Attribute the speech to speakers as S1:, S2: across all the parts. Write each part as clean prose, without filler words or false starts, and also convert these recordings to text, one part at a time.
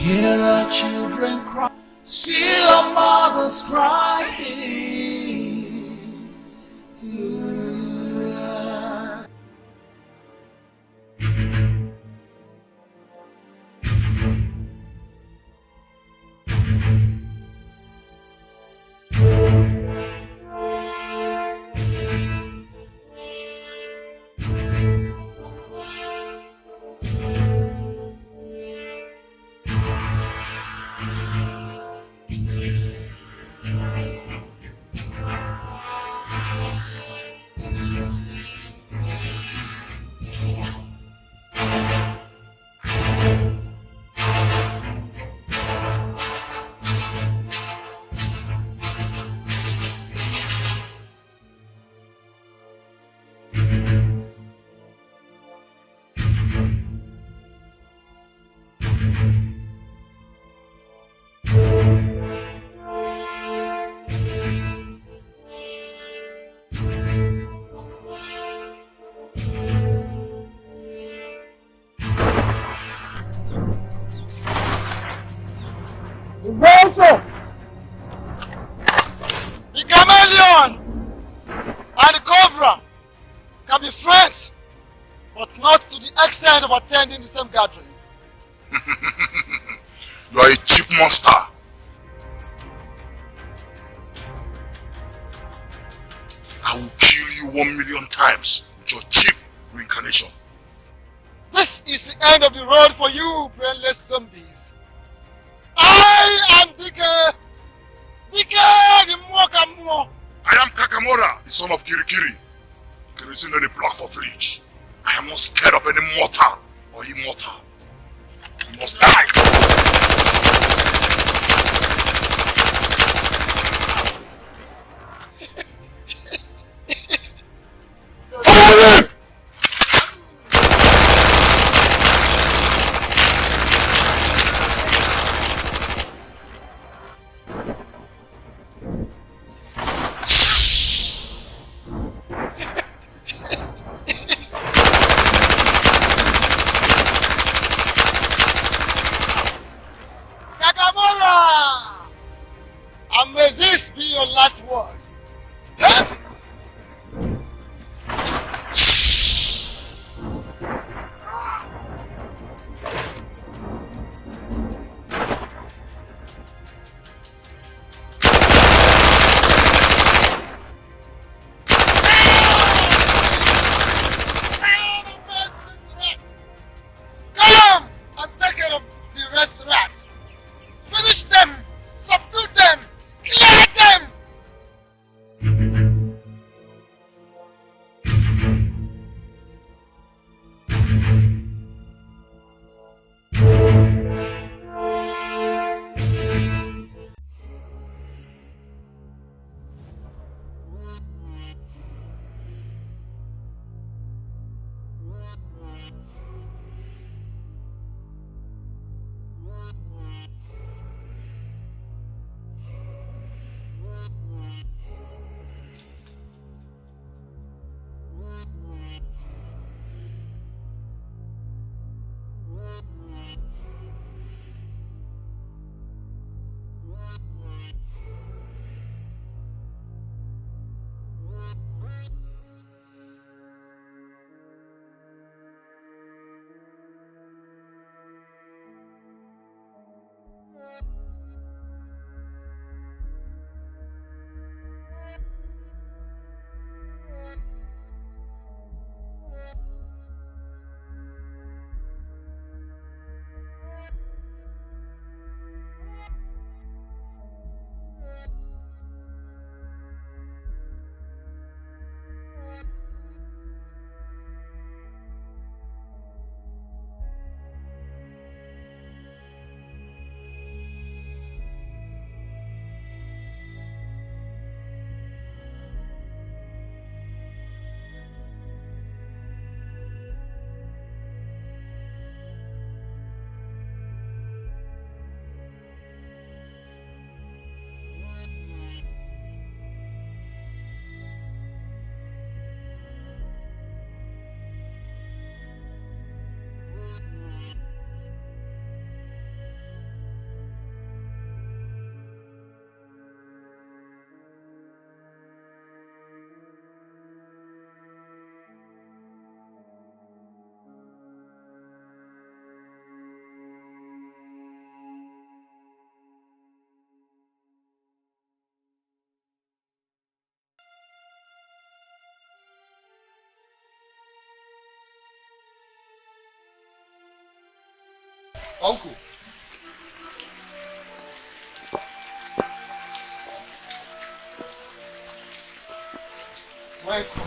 S1: Hear the children cry, see your mothers crying. Yeah.
S2: The chameleon and the cobra can be friends, but not to the extent of attending the same gathering.
S3: You are a cheap monster. I will kill you 1,000,000 times with your cheap reincarnation.
S2: This is the end of the road for you, brainless zombies. I am Dike the Mokammo.
S3: I am Kakamora, the son of Kirikiri. Kerosene the block for fridge. I am not scared of any mortal or immortal. You must die. Follow them!
S2: And may this be your last words. Come and take care of the rest rats. Finish them! Subdue them! Kill them! Uncle. Welcome.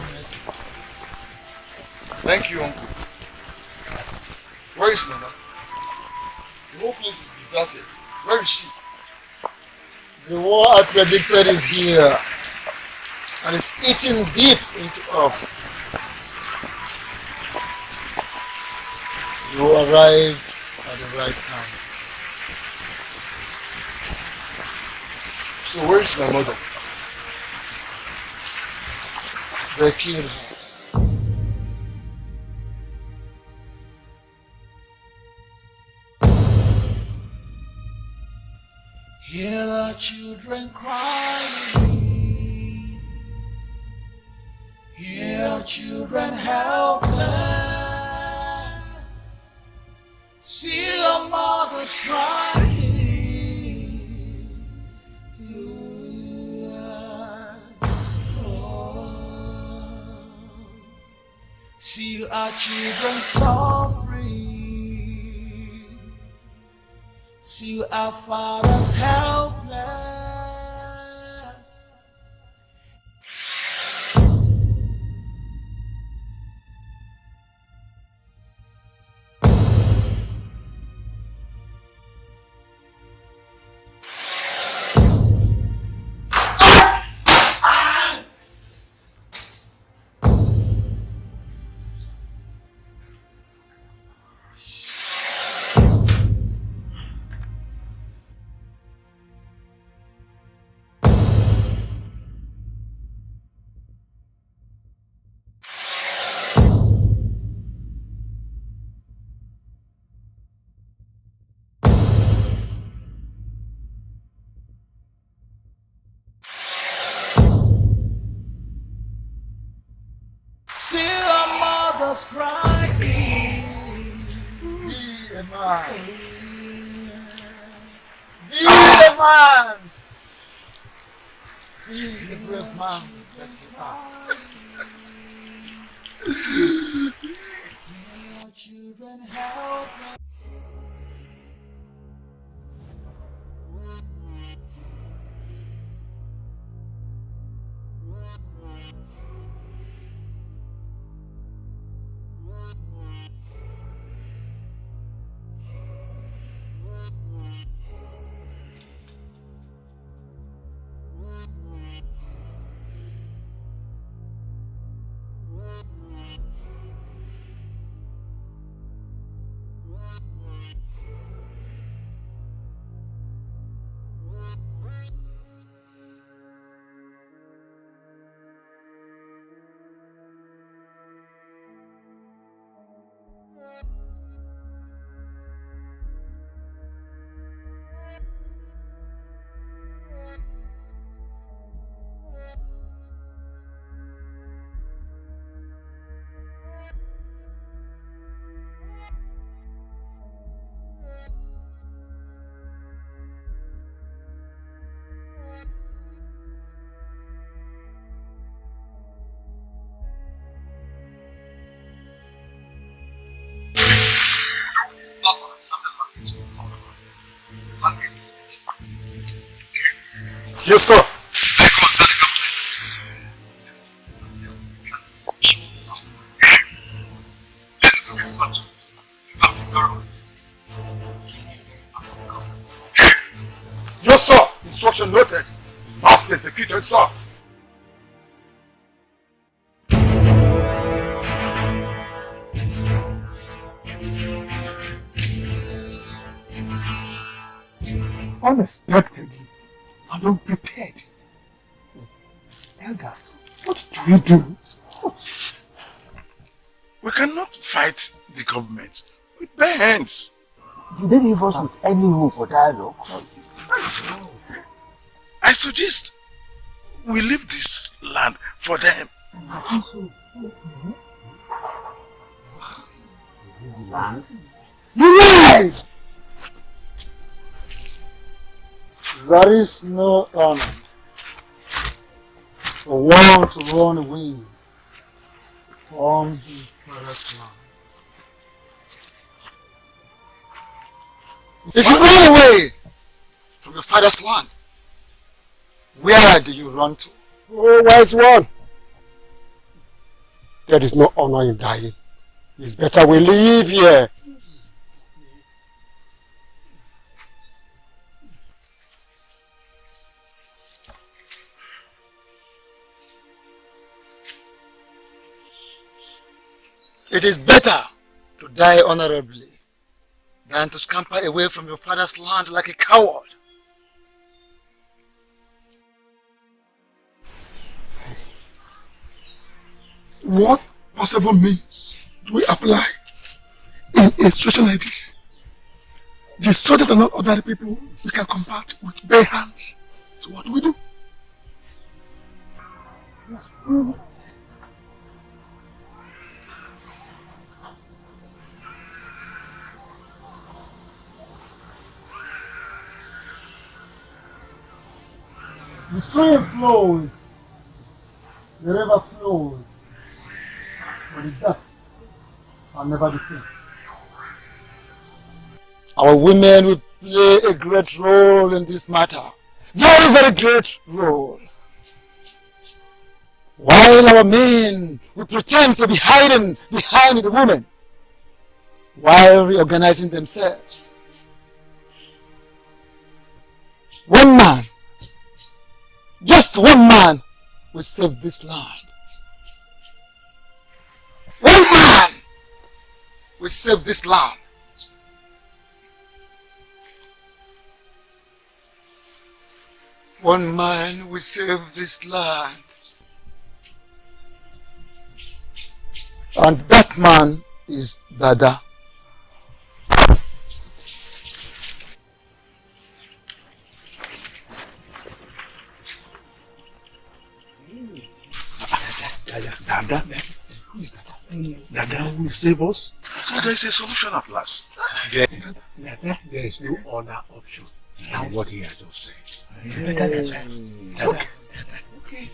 S2: Thank you, Uncle. Where is Mama? The whole place is deserted. Where is she?
S4: The war I predicted is here, and it's eating deep into us. You arrived at the right time.
S2: So where is my mother?
S4: They killed her.
S1: Hear the children crying. Hear children helpless. See the mothers crying. See our children suffering. See our fathers helpless. See our mothers crying.
S4: Be a man. Be a man. Be the brave man that you are.
S1: Hear children helpless.
S2: Yes, sir.
S3: Listen to his subjects. You have to go.
S2: Yes, sir. Instruction noted. Mask executed, sir.
S4: Unexpectedly and unprepared. Elders, what do we do?
S3: We cannot fight the government with bare hands.
S4: Did they leave us with any room for dialogue?
S3: I suggest we leave this land for them.
S4: You lie! There is no honor for one to run away from his father's land.
S2: If you run away from your father's land, where do you run to?
S5: Oh, wise one. There is no honor in dying. It's better we live here.
S2: It is better to die honorably than to scamper away from your father's land like a coward.
S6: What possible means do we apply in a situation like this? The soldiers are not ordinary people we can combat with bare hands. So what do we do?
S5: The stream flows, the river flows, but the depths are never the same.
S2: Our women will play a great role in this matter. Very, very great role. While our men will pretend to be hiding behind the women, while reorganizing themselves. One man, just one man, will save this land. One man will save this land. One man will save this land. And that man is Dada.
S6: Dada? Who is Dada? Dada will save us. So there is a solution at last.
S5: There is no other option than what he has just said.
S6: Okay.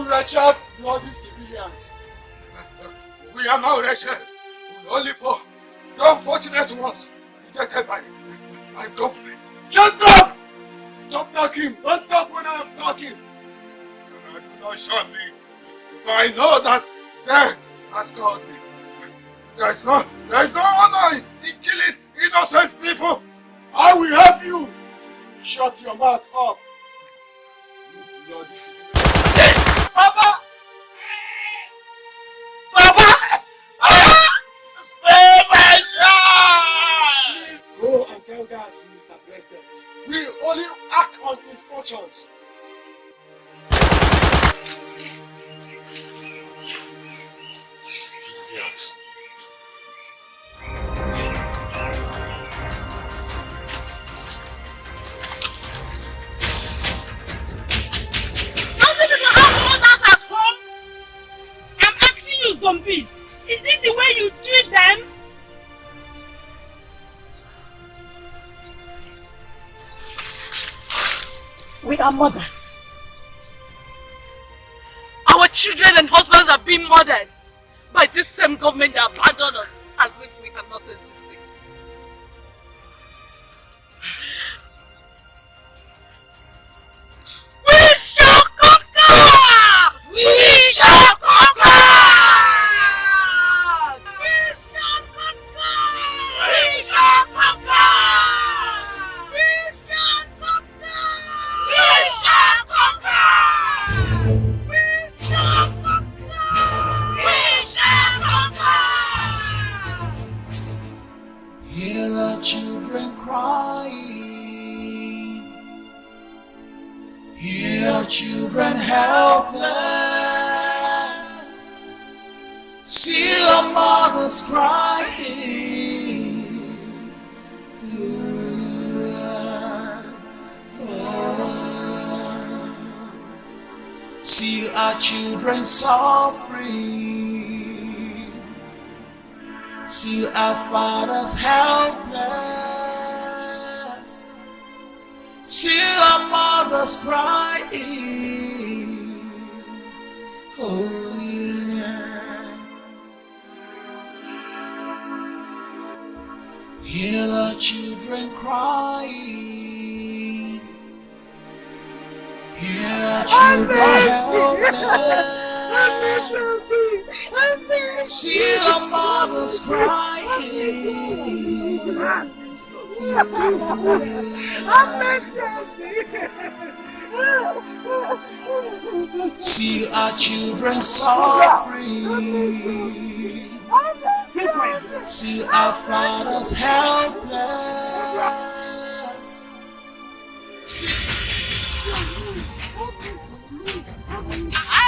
S2: wretched, bloody civilians. We are not wretched. We only poor, the unfortunate ones rejected by government. Shut up! Stop talking. Don't talk when I am talking. Do not shun me. For I know that death has called me. There is no honor in killing innocent people. I will help you. Shut your mouth up. You bloody civilian. Papa! Papa! Spare my child! Please go and tell that to Mr. President. We only act on instructions.
S3: Yes.
S7: Don't you people have others at home? I'm asking you, zombies. Is it the way you treat them? We are mothers. Our children and husbands are being murdered by this same government that abandoned us as if we are not existing. We shall conquer! We shall conquer! We shall conquer! We shall conquer! We shall conquer! We shall conquer! We shall conquer! We shall conquer!
S1: Hear the children crying. Hear children helpless. See the mothers crying. See our children suffering. See our fathers helpless. See our mothers crying. Oh yeah. Hear the children crying. Hear children helpless. See the mothers crying. See our children suffering. See our fathers helpless. See
S7: I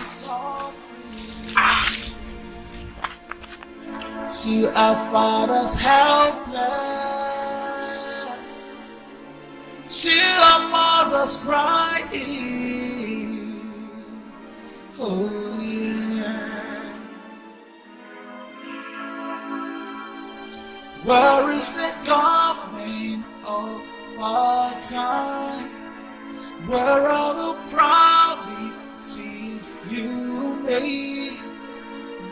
S1: suffering. See our fathers helpless. See our mothers crying. Oh yeah. Where is the government of our time? Where are the promises you made?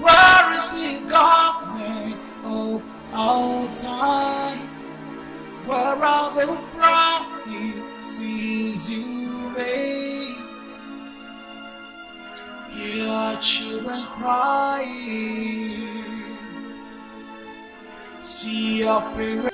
S1: Where is the government of our time? Where are the promises you made? Hear our children crying. See your parents.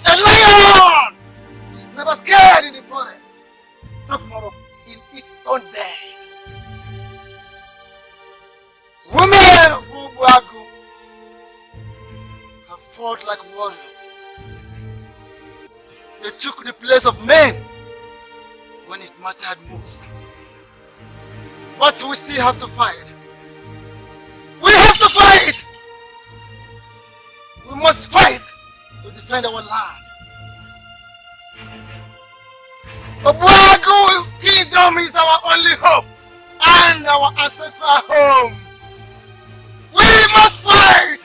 S4: A lion is never scared in the forest. Talk more of in its own day. Women of Ubuagu have fought like warriors. They took the place of men when it mattered most. But we still have to fight. We have to fight! We must fight to defend our land. Ubuagu Kingdom is our only hope and our ancestral home. We must fight!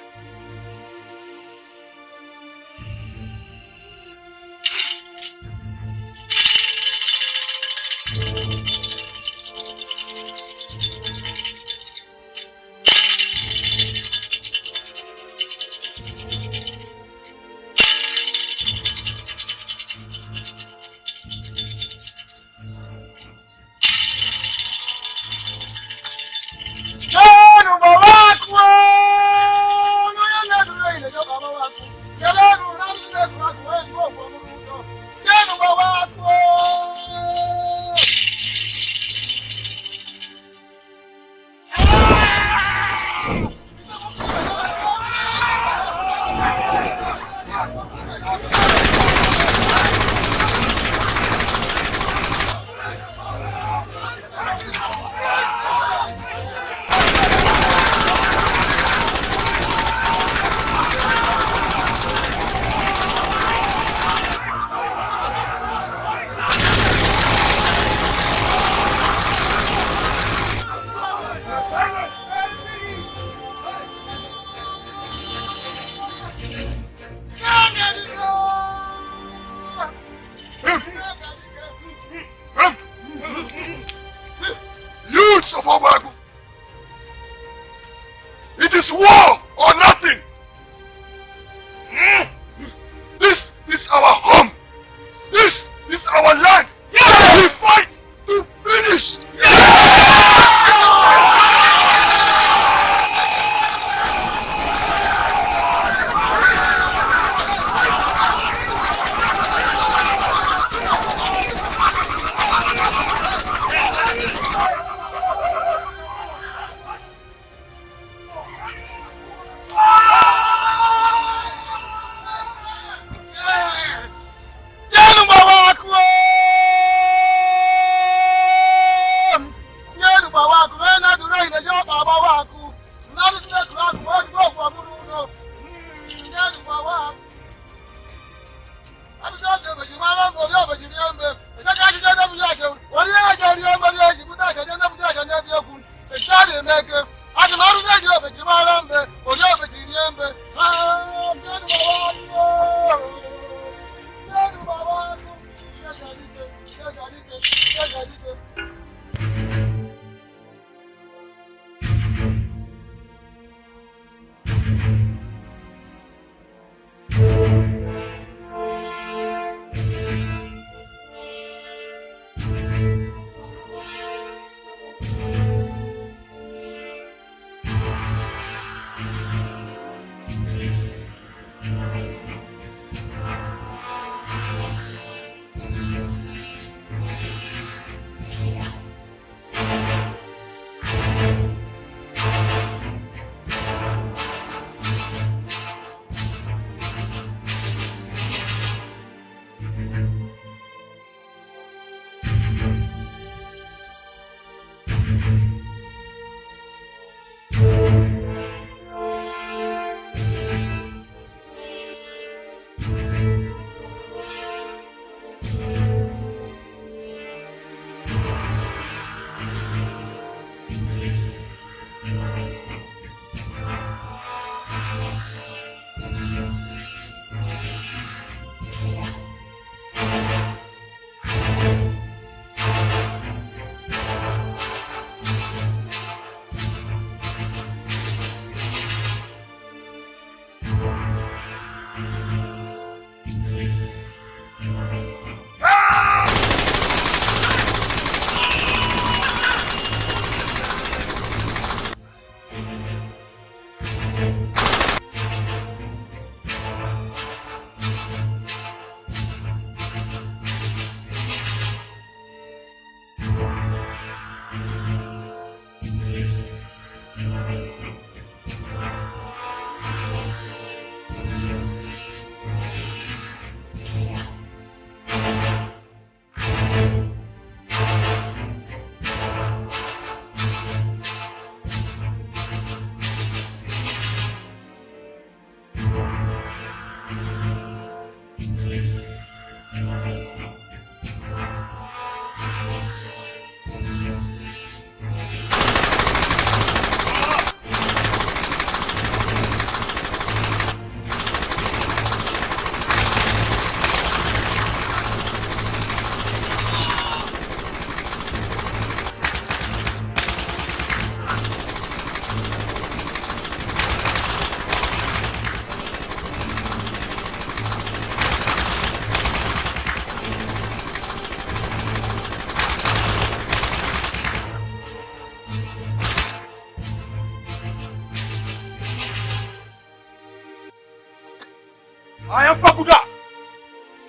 S2: I am Pakuda.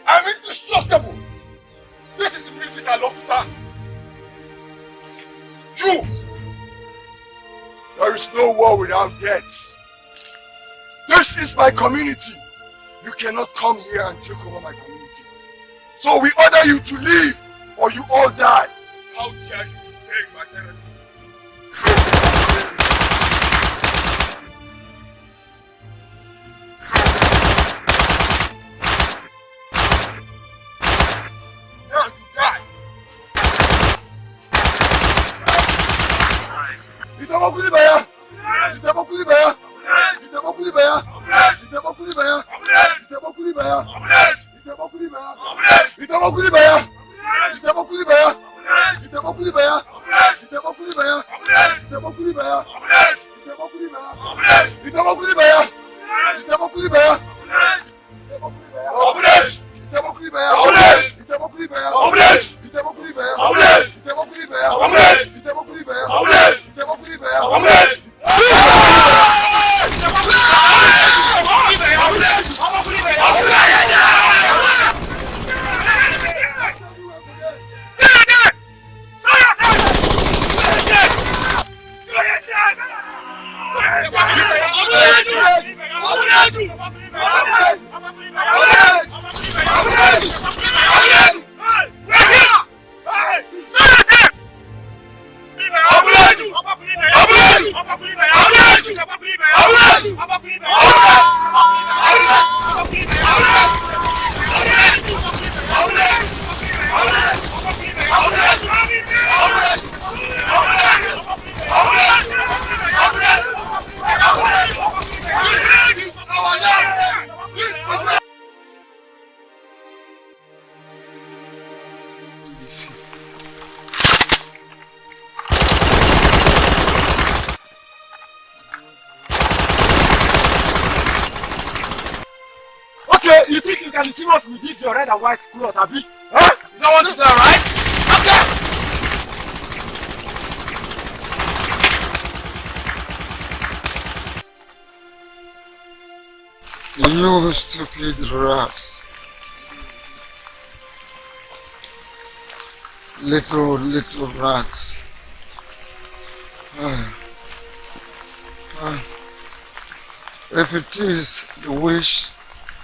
S2: I am indestructible. This is the music I love to dance. You! There is no war without deaths. This is my community. You cannot come here and take over my community. So we order you to leave or you all die. How dare you invade my territory? Now you die. Itabakulibaya! Itabakulibaya! Itabakulibaya! Itabakulibaya! Itabakulibaya! Itabakulibaya! Itabakulibaya! Itabakulibaya! Itabakulibaya! Itabakulibaya! Itabakulibaya! Itabakulibaya! Itabakulibaya! Itabakulibaya! Itabakulibaya! You think you can team us with this your red and white cloth, Abi? Huh? You don't want to know, right? Okay!
S6: You stupid rats. Little rats. If it is the wish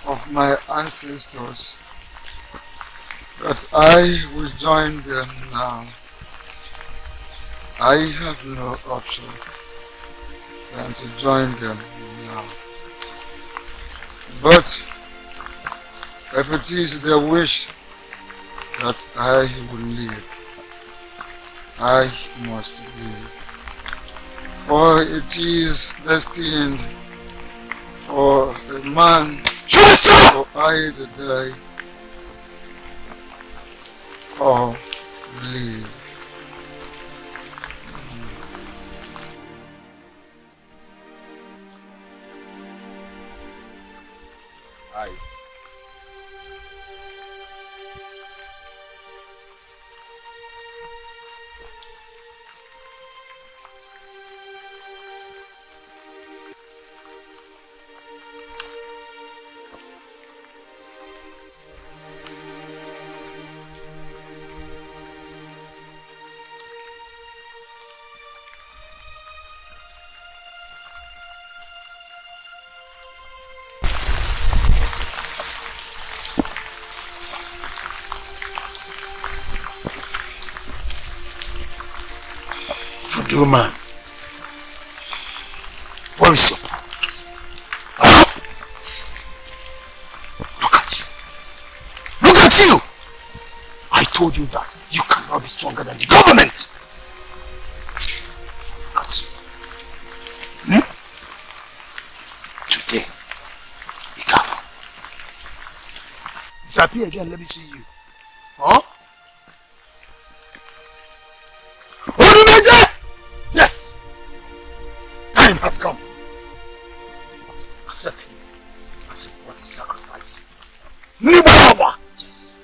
S6: of my ancestors that I will join them now, I have no option than to join them now. But if it is their wish that I will live, I must live. For it is destined for a man for I to die or live.
S2: Eyes.
S5: Voodoo man, where is your power? Huh? Look at you! Look at you! I told you that you cannot be stronger than the government! Look at you. Today, be careful. Disappear again, let me see you. Huh? Yes! Time has come. Accept him. Accept what is sacrifice. Nibawa! Yes.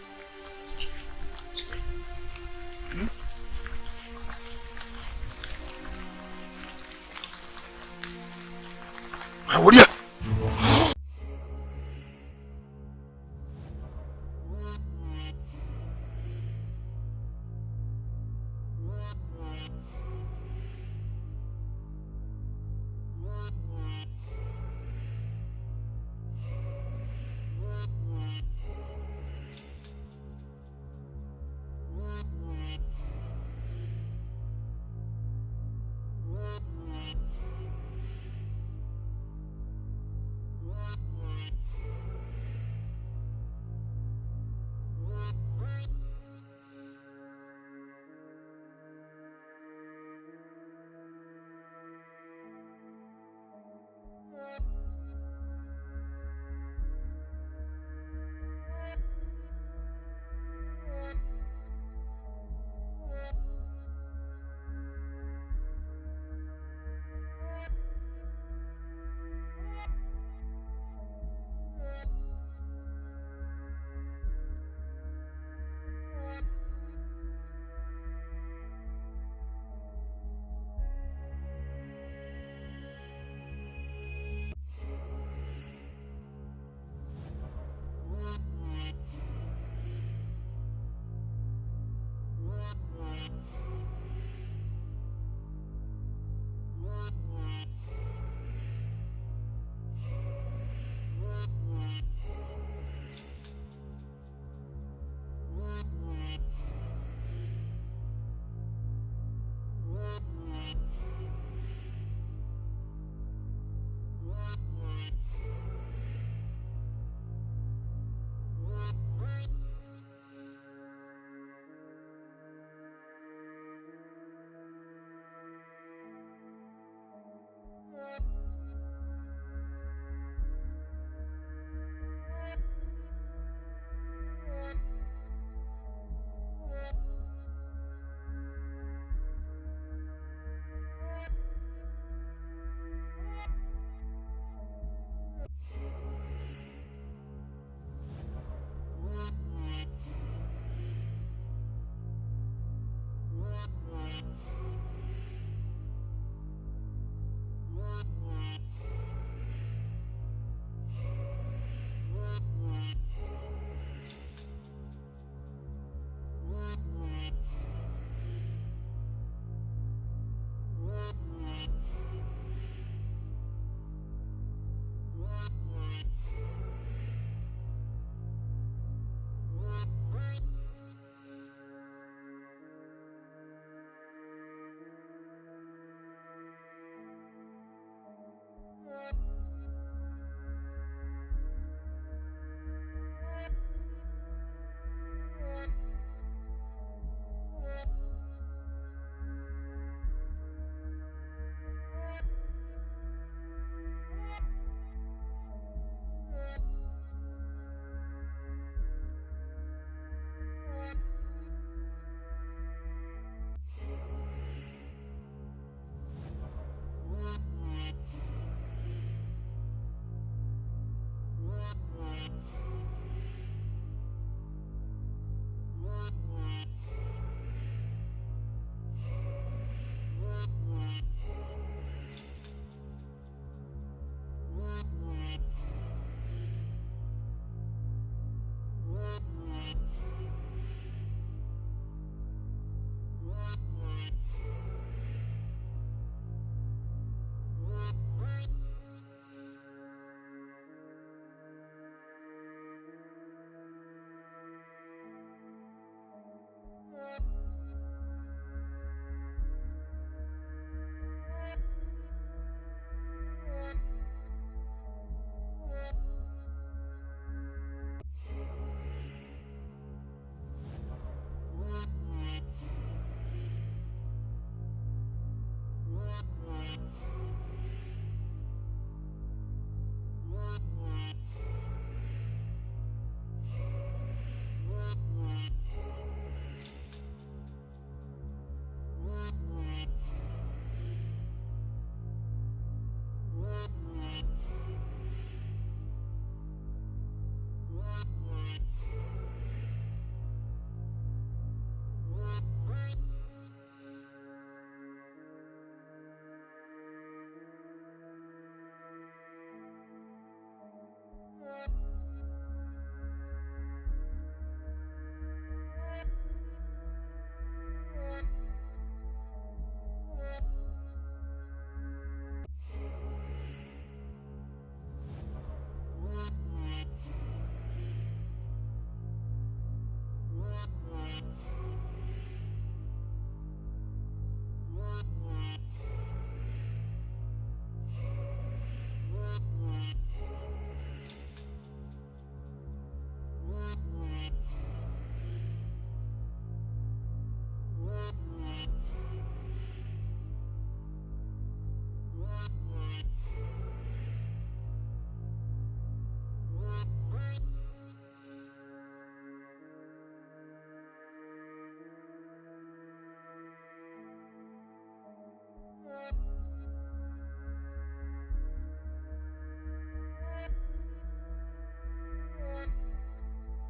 S5: My warrior!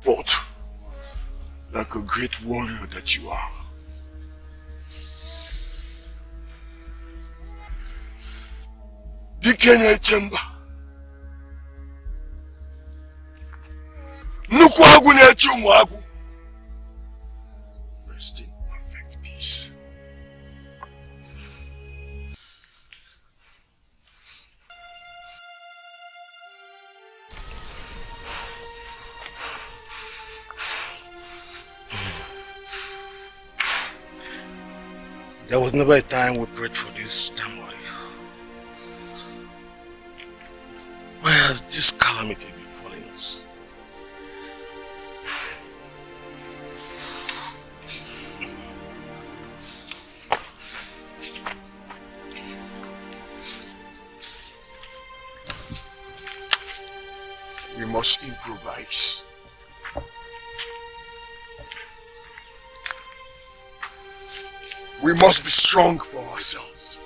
S2: But, like a great warrior that you are, Dikene Chamber, Nukwagu Nechumwagu, rest in perfect peace.
S5: There was never a time we prayed for this turmoil. Why has this calamity befallen us?
S2: We must improvise. We must be strong for ourselves.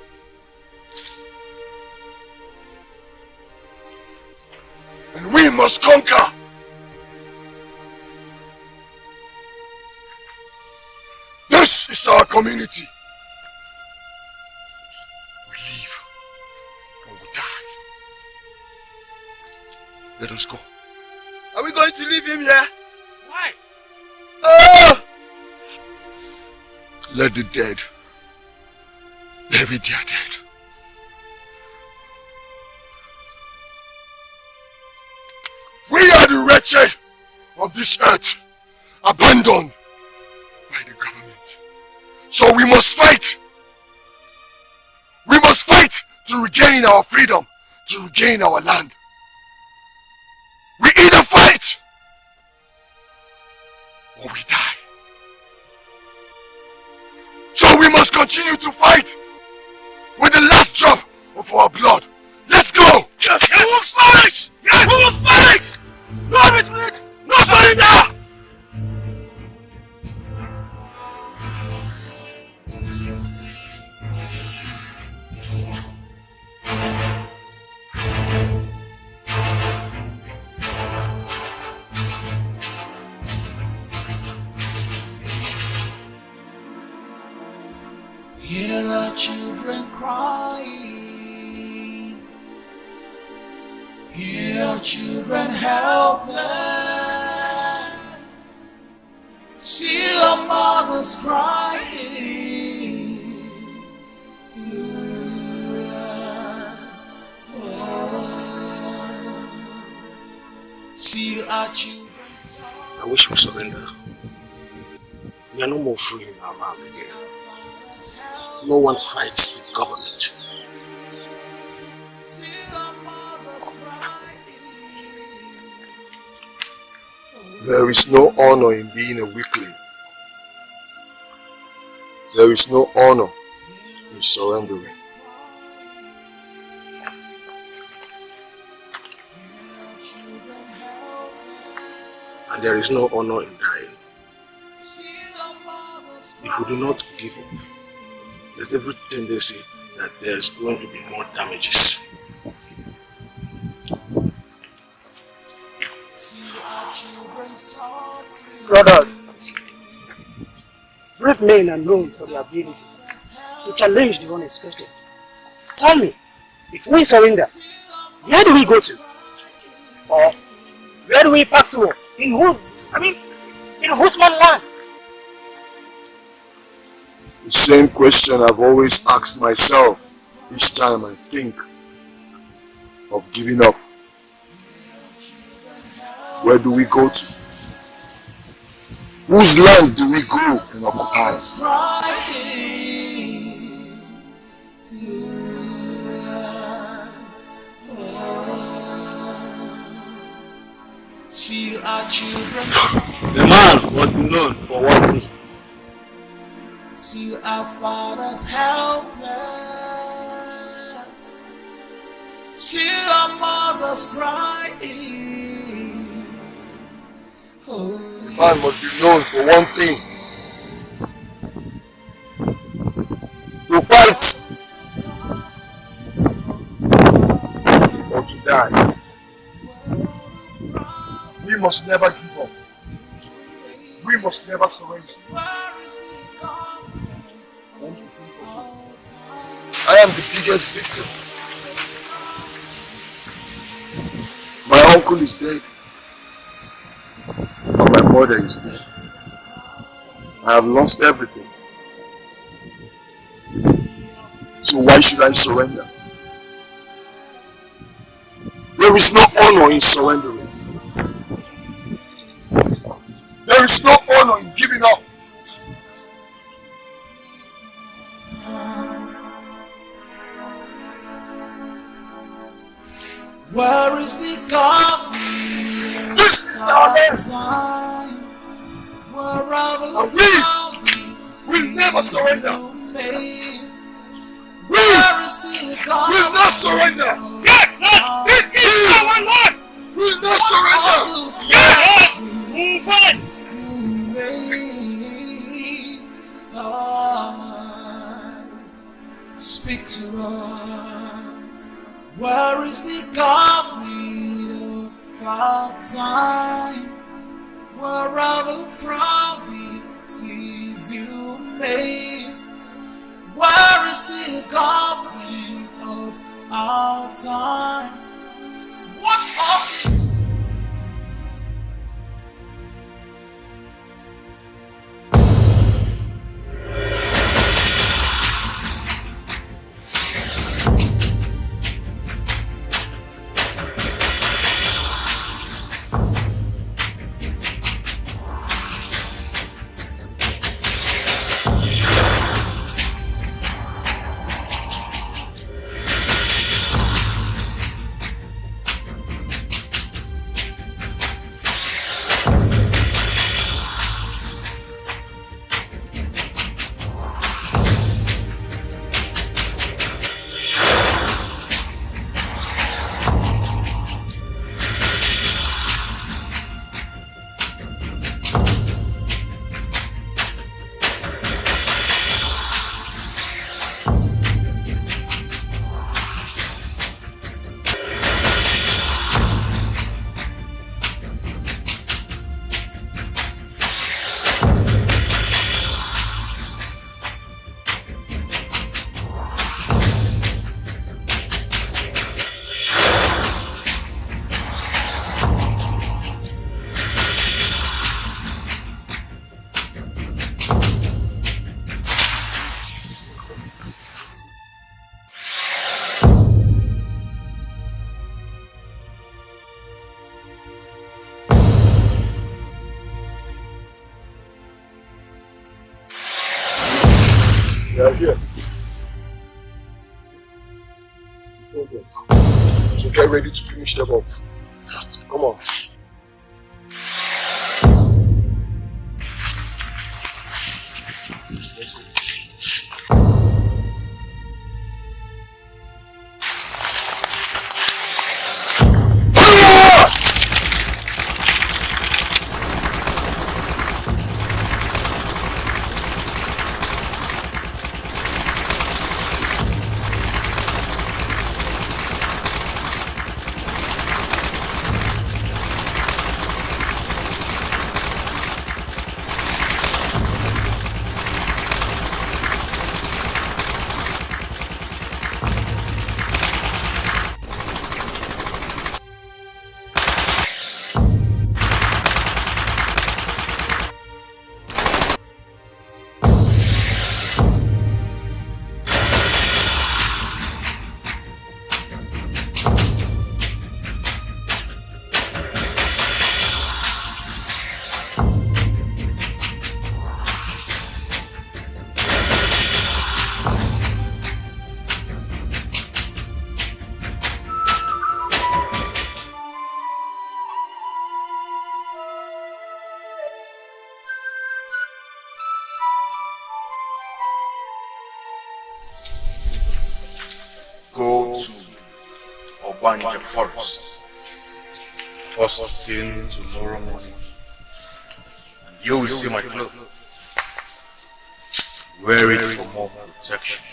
S2: And we must conquer. This is our community. We live or we die. Let us go.
S4: Are we going to leave him here?
S7: Why?
S4: Oh!
S2: Let the dead bury their dead. We are the wretched of this earth, abandoned by the government. So we must fight. We must fight to regain our freedom, to regain our land. We either fight or we die. So we must continue to fight with the last drop of our blood. Let's go! Yes, we will fight! Yes, we will fight! No retreat! No surrender!
S1: Hear the children crying. Hear children helpless. See the mothers crying. See our children.
S5: I wish we surrender. We are no more free in our land again. No one fights the government.
S2: There is no honor in being a weakling. There is no honor in surrendering.
S5: And there is no honor in dying. If we do not give up, there's every tendency that there is going to be more damages.
S8: Brothers, brave men are known for their ability to challenge the unexpected. Tell me, if we surrender, where do we go to? Or where do we pack to? In whose? In whose land?
S2: The same question I've always asked myself each time I think of giving up. Where do we go to? Whose land do we go and occupy?
S1: See our children.
S5: The man must be known for one thing.
S1: See our fathers helpless. See our mothers crying. Oh.
S2: The man must be known for one thing.
S5: To fight
S2: or to die. We must never give up.
S3: we must never surrender.
S2: I am the biggest victim. My uncle is dead. And my mother is dead. I have lost everything. So why should I surrender? There is no honor in surrendering. There is no honor in giving up.
S1: Where is the God?
S2: This is our land.
S1: Where are the
S2: And we will never surrender.
S1: Where is the God?
S2: We will not surrender.
S3: Yes, Lord! This is our Lord!
S2: We will not surrender.
S3: Yes, Lord! Move on!
S1: Speak to us. Where is the God of our time? Where are the promises you made? Where is the God of our time? What are
S2: They are here. So get ready to finish them off. Come on. Let's go.
S3: Banja forest. First thing tomorrow morning. And you will see my cloak. Wear it for more protection.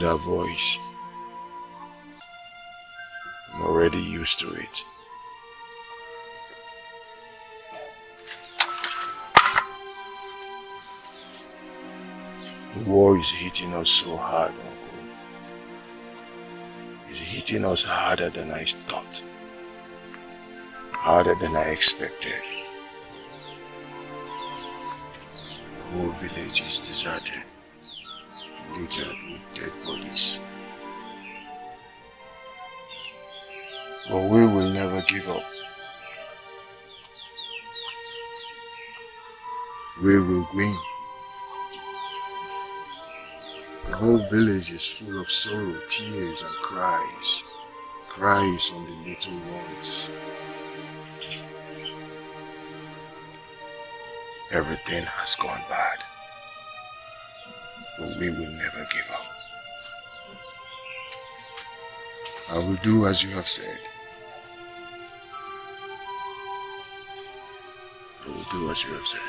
S5: that voice. I'm already used to it. The war is hitting us so hard, Uncle. It's hitting us harder than I thought. Harder than I expected. The whole village is deserted, littered with dead bodies. But we will never give up. We will win. The whole village is full of sorrow, tears and cries. Cries from the little ones. Everything has gone bad. But we will never give up. I will do as you have said. I will do as you have said.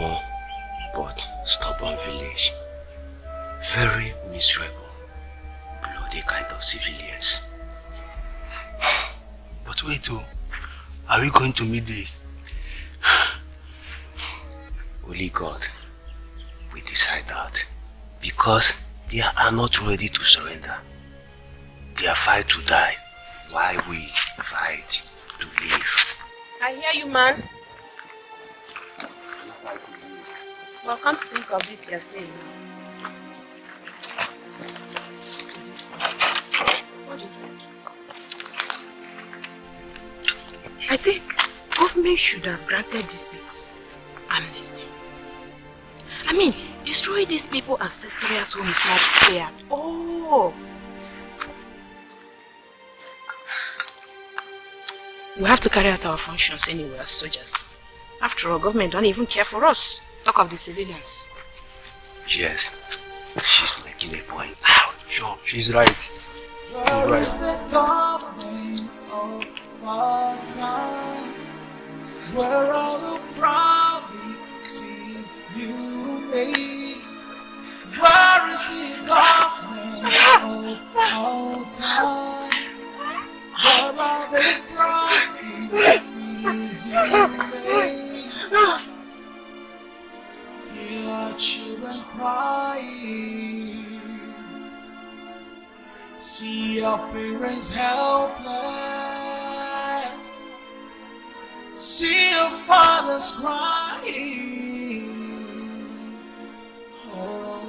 S5: small but stubborn village. Very miserable, bloody kind of civilians.
S8: But wait, are we going to meet the...
S5: Only God will decide that, because they are not ready to surrender. They are fight to die, while we fight to live.
S7: I hear you, man. Well, come to think of this, you're saying. What do you think? I think government should have granted these people amnesty. I mean, destroy these people's ancestral home is not fair at all. We have to carry out our functions anyway as soldiers. After all, government don't even care for us. Talk of the civilians.
S5: Yes, she's making a point.
S8: Sure, she's right.
S1: Where is the government of our time? Where are the promises you made? Where is the government of our time? Where are the promises you made? Your children crying. See your parents helpless. See your fathers crying. Oh,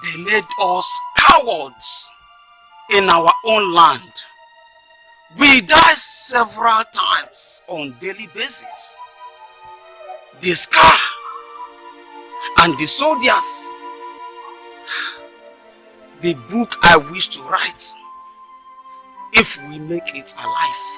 S8: They made us cowards in our own land. We die several times on daily basis. The scar and the soldiers. The book I wish to write, if we make it alive.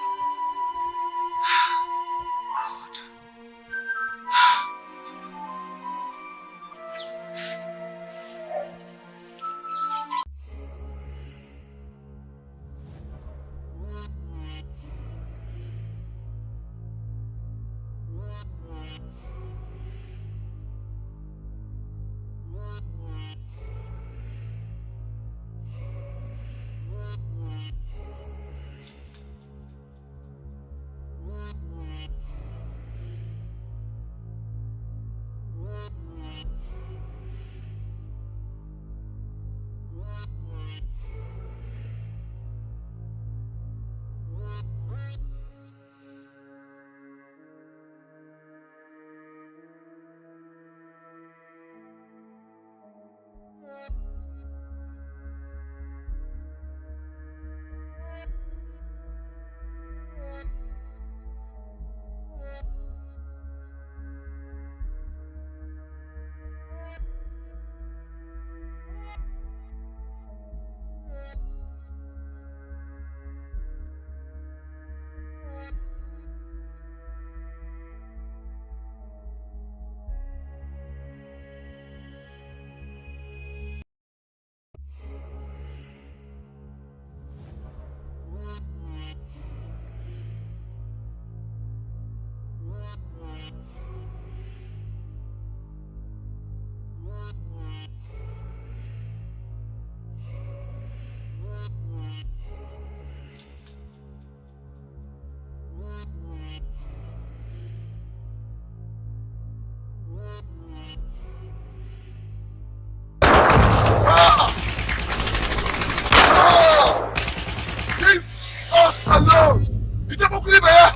S2: us alone. The devil could live here.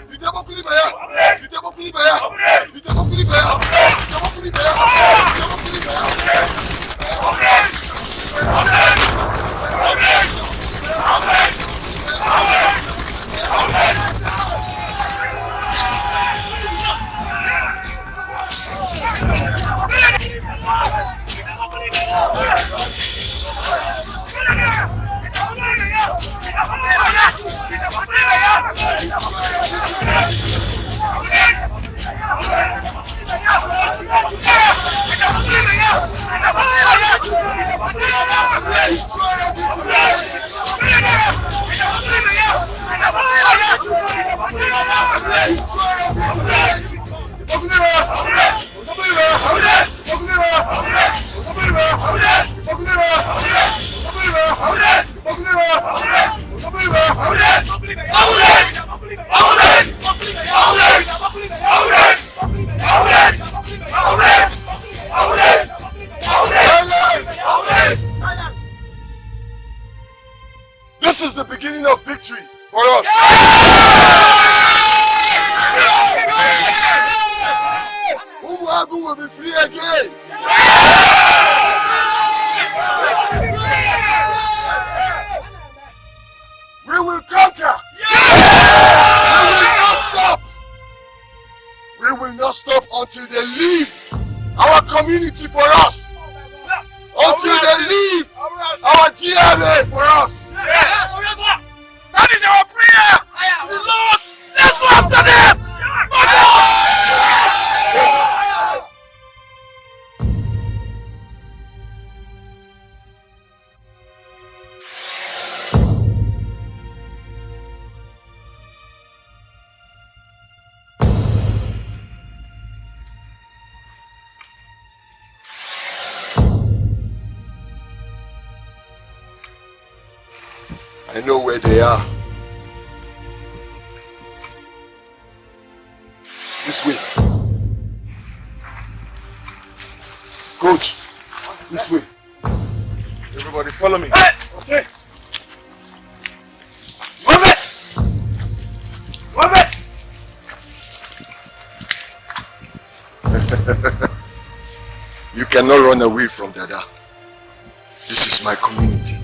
S2: The devil could live here. The devil could live here. The devil could live here. The devil could live here. The devil could live This is the beginning of victory for us. Umuagu will be free again. We will conquer. We will not stop. We will not stop until they leave our community for us. Until they leave our GRA for us.
S1: Yes! That is our prayer! The Lord, let's go after them!
S2: I know where they are. This way. Coach, this way. Everybody follow me.
S1: Hey! Okay. Move it! Move
S2: it! You cannot run away from Dada. This is my community.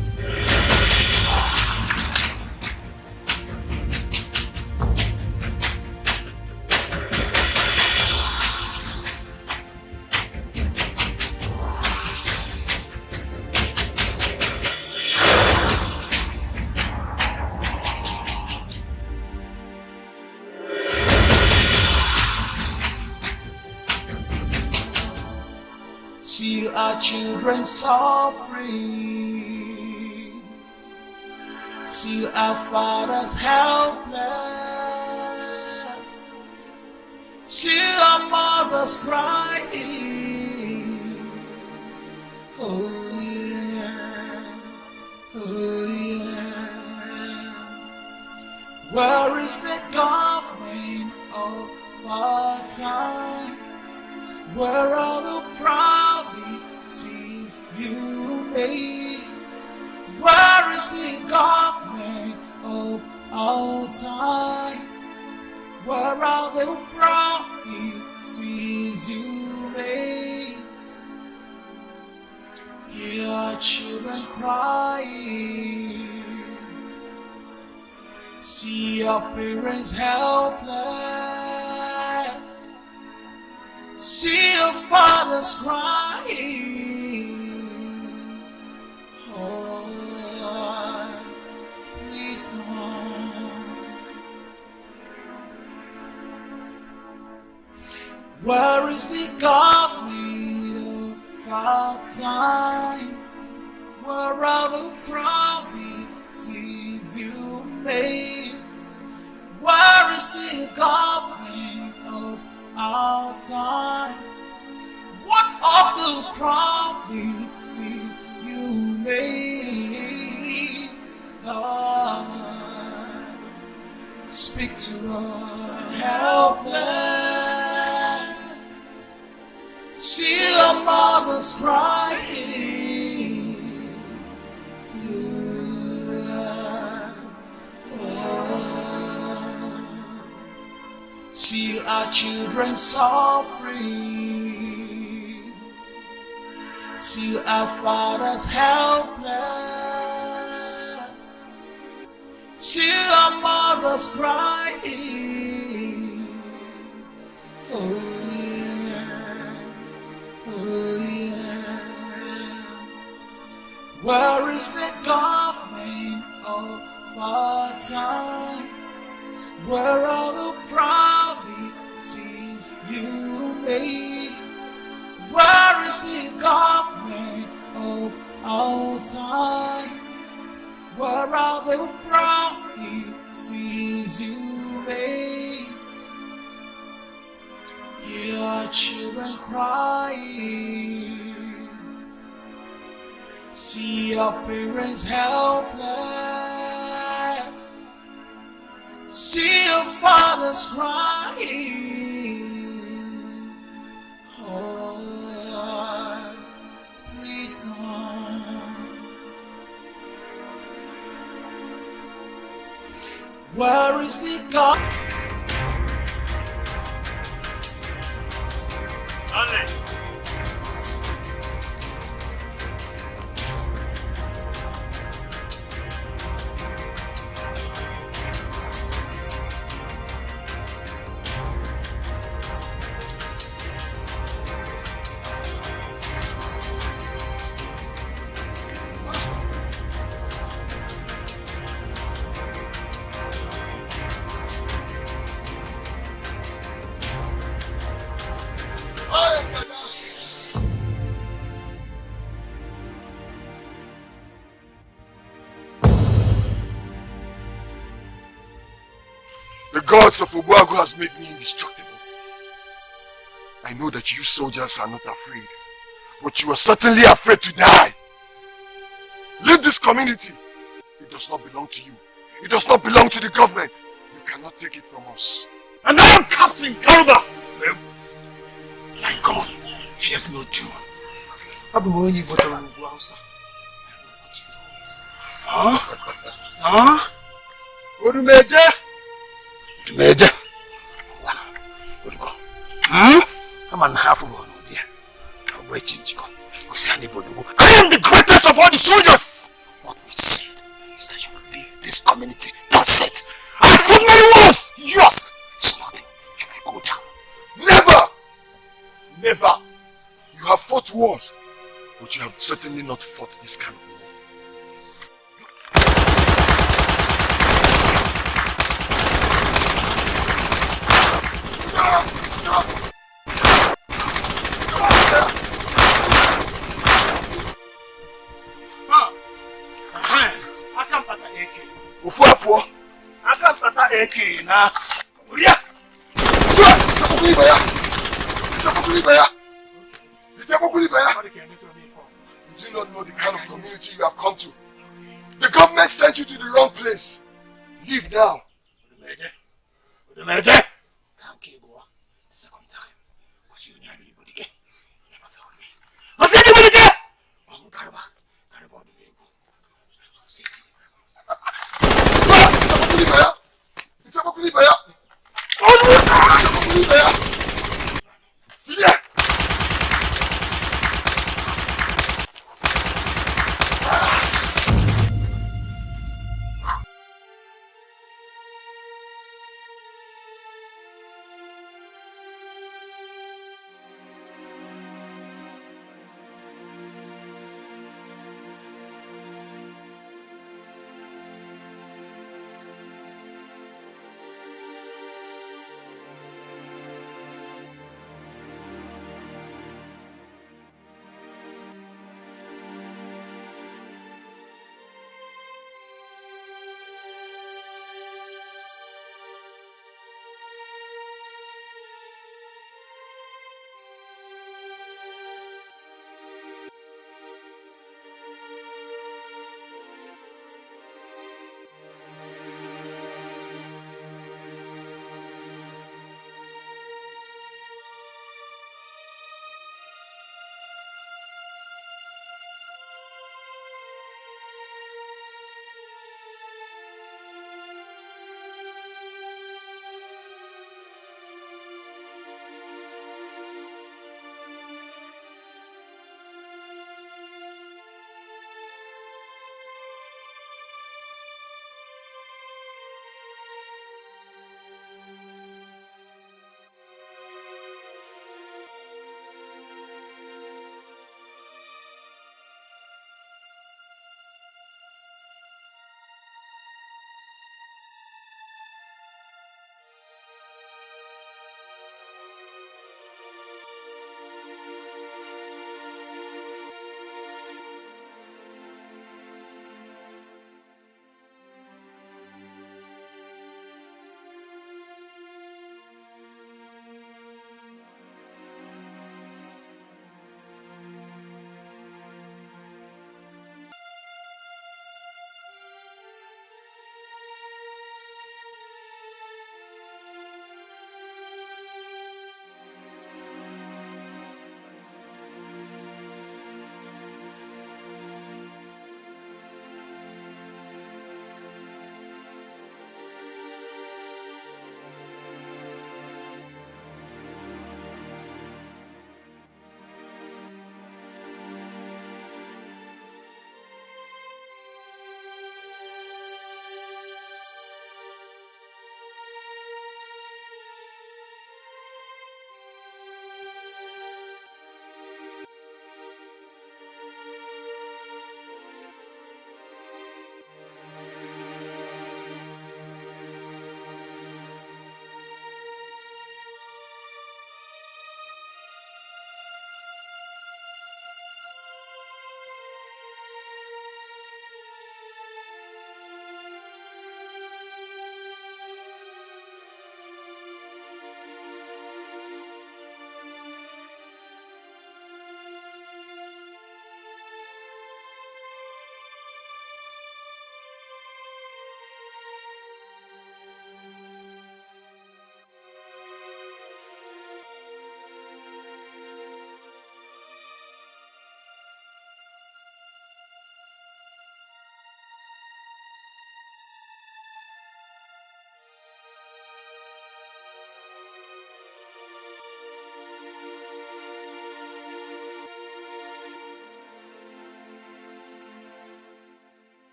S1: See our children suffering. See our fathers helpless. See our mothers crying. Oh yeah, oh yeah. Where is the government of our time? Where are the promises you made? Where is the government of our time? Where are the promises you made? Hear our children crying. See your parents helpless. See your fathers crying. Oh, please come. Where is the government of our time? Where are the promises you made? Where is the government of our time? What are the promises you made? Speak to us, helpless. See our mothers crying. Oh. See our children suffering. See our fathers helpless. See our mothers crying. Oh yeah, oh yeah. Where is the government of our time? Where are the promises you made? Where is the government of our time? Where are the promises you made? Your children crying. See your parents helpless. See your fathers crying. Oh Lord, please come. Where is the God?
S8: Stanley.
S2: The gods of Obuagu has made me indestructible. I know that you soldiers are not afraid, but you are certainly afraid to die. Leave this community. It does not belong to you. It does not belong to the government. You cannot take it from us.
S6: And I am Captain Kelvin. My God fears no Jew. Odumeje? Odumeje? Odugo. I'm an half of one dear. I am the greatest of all the soldiers. What we said is that you will leave this community. That's it. I put many walls. Yours is nothing. You will go down.
S2: Never! Never! You have fought wars, but you have certainly not fought this kind of war. You do not know the kind of community you have come to. The government sent you to the wrong place. Leave now.
S6: Second time. Because you never found me. Has anybody there?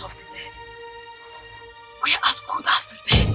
S7: of the dead. We're as good as the dead.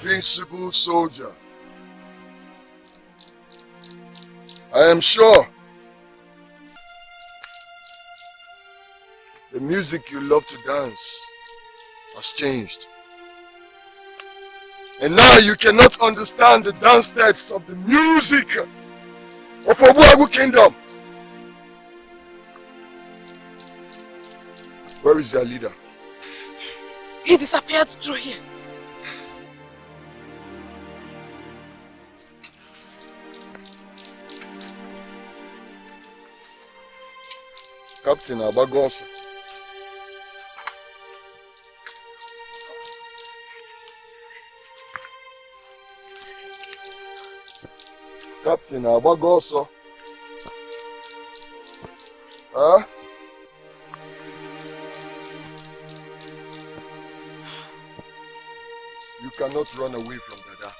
S3: Invincible soldier. I am sure the music you love to dance has changed. And now you cannot understand the dance steps of the music of Obuagu Kingdom. Where is their leader?
S7: He disappeared through here.
S3: Captain Abagoso. Captain Abagoso. Huh? You cannot run away from Dada.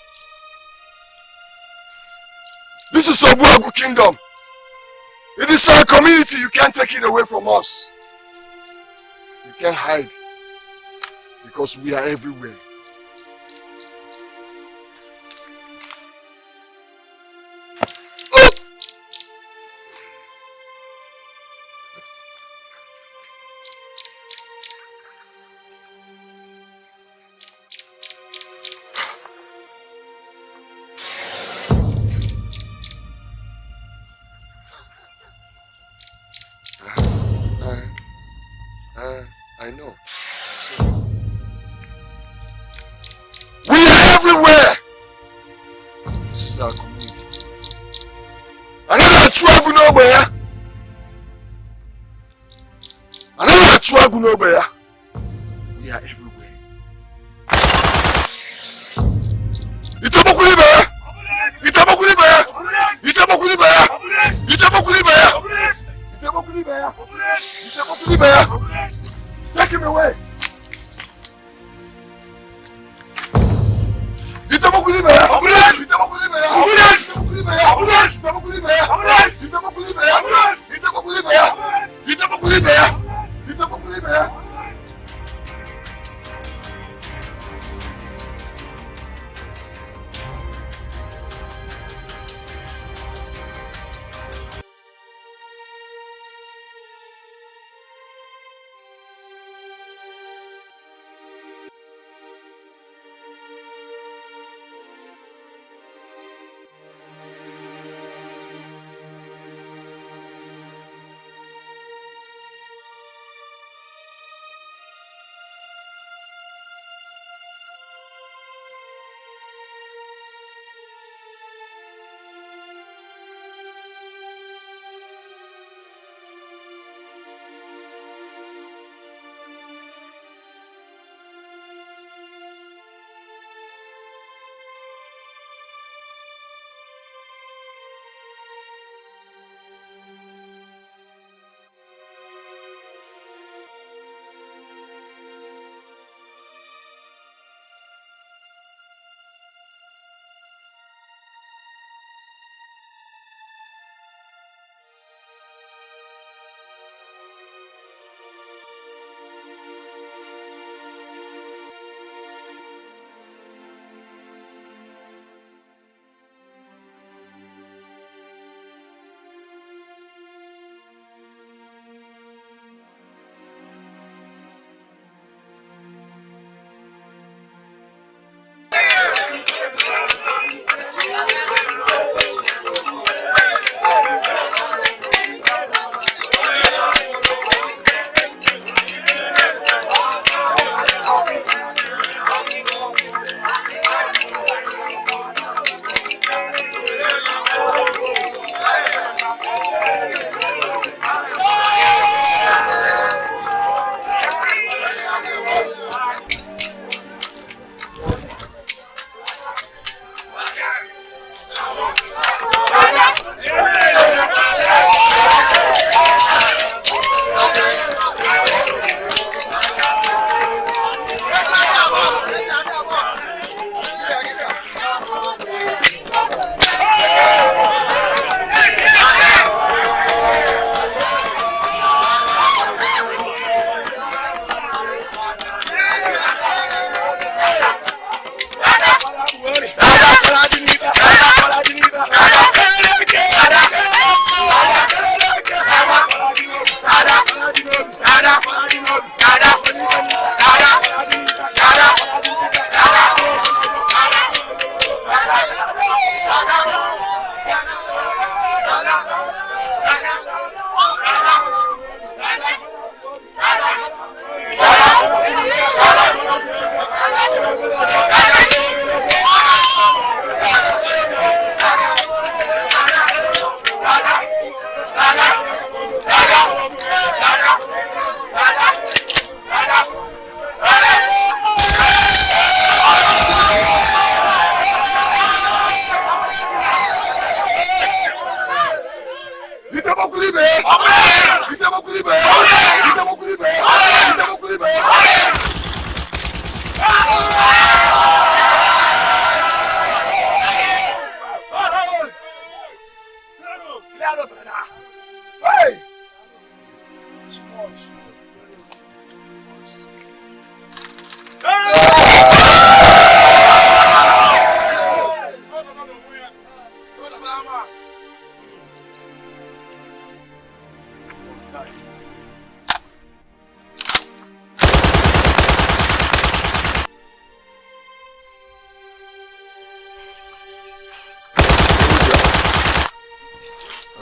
S3: This is Obuagu Kingdom. It is our community. You can't take it away from us. You can't hide because we are everywhere. I know. We are everywhere! This is our community. Another Chuagu nowhere! Another Chuagu nowhere! We are everywhere. Itabakulibe! Itabakulibe! Itabakulibe! Itabakulibe! Itabakulibe! Itabakulibe! Take him away! Itabakulibe! Itabakulibe! Itabakulibe! Itabakulibe! Itabakulibe! Itabakulibe! Itabakulibe!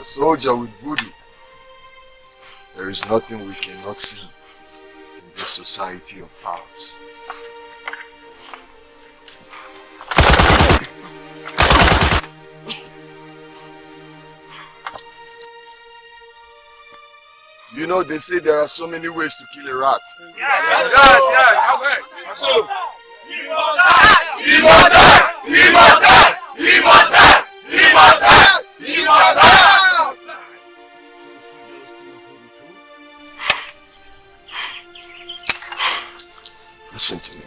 S3: A soldier with voodoo. There is nothing we cannot see in this society of ours. You know, they say there are so many ways to kill a rat.
S2: Yes. Okay. So,
S1: He must die! He must die! He must die! He must die! He must die! He must die!
S3: Listen to me.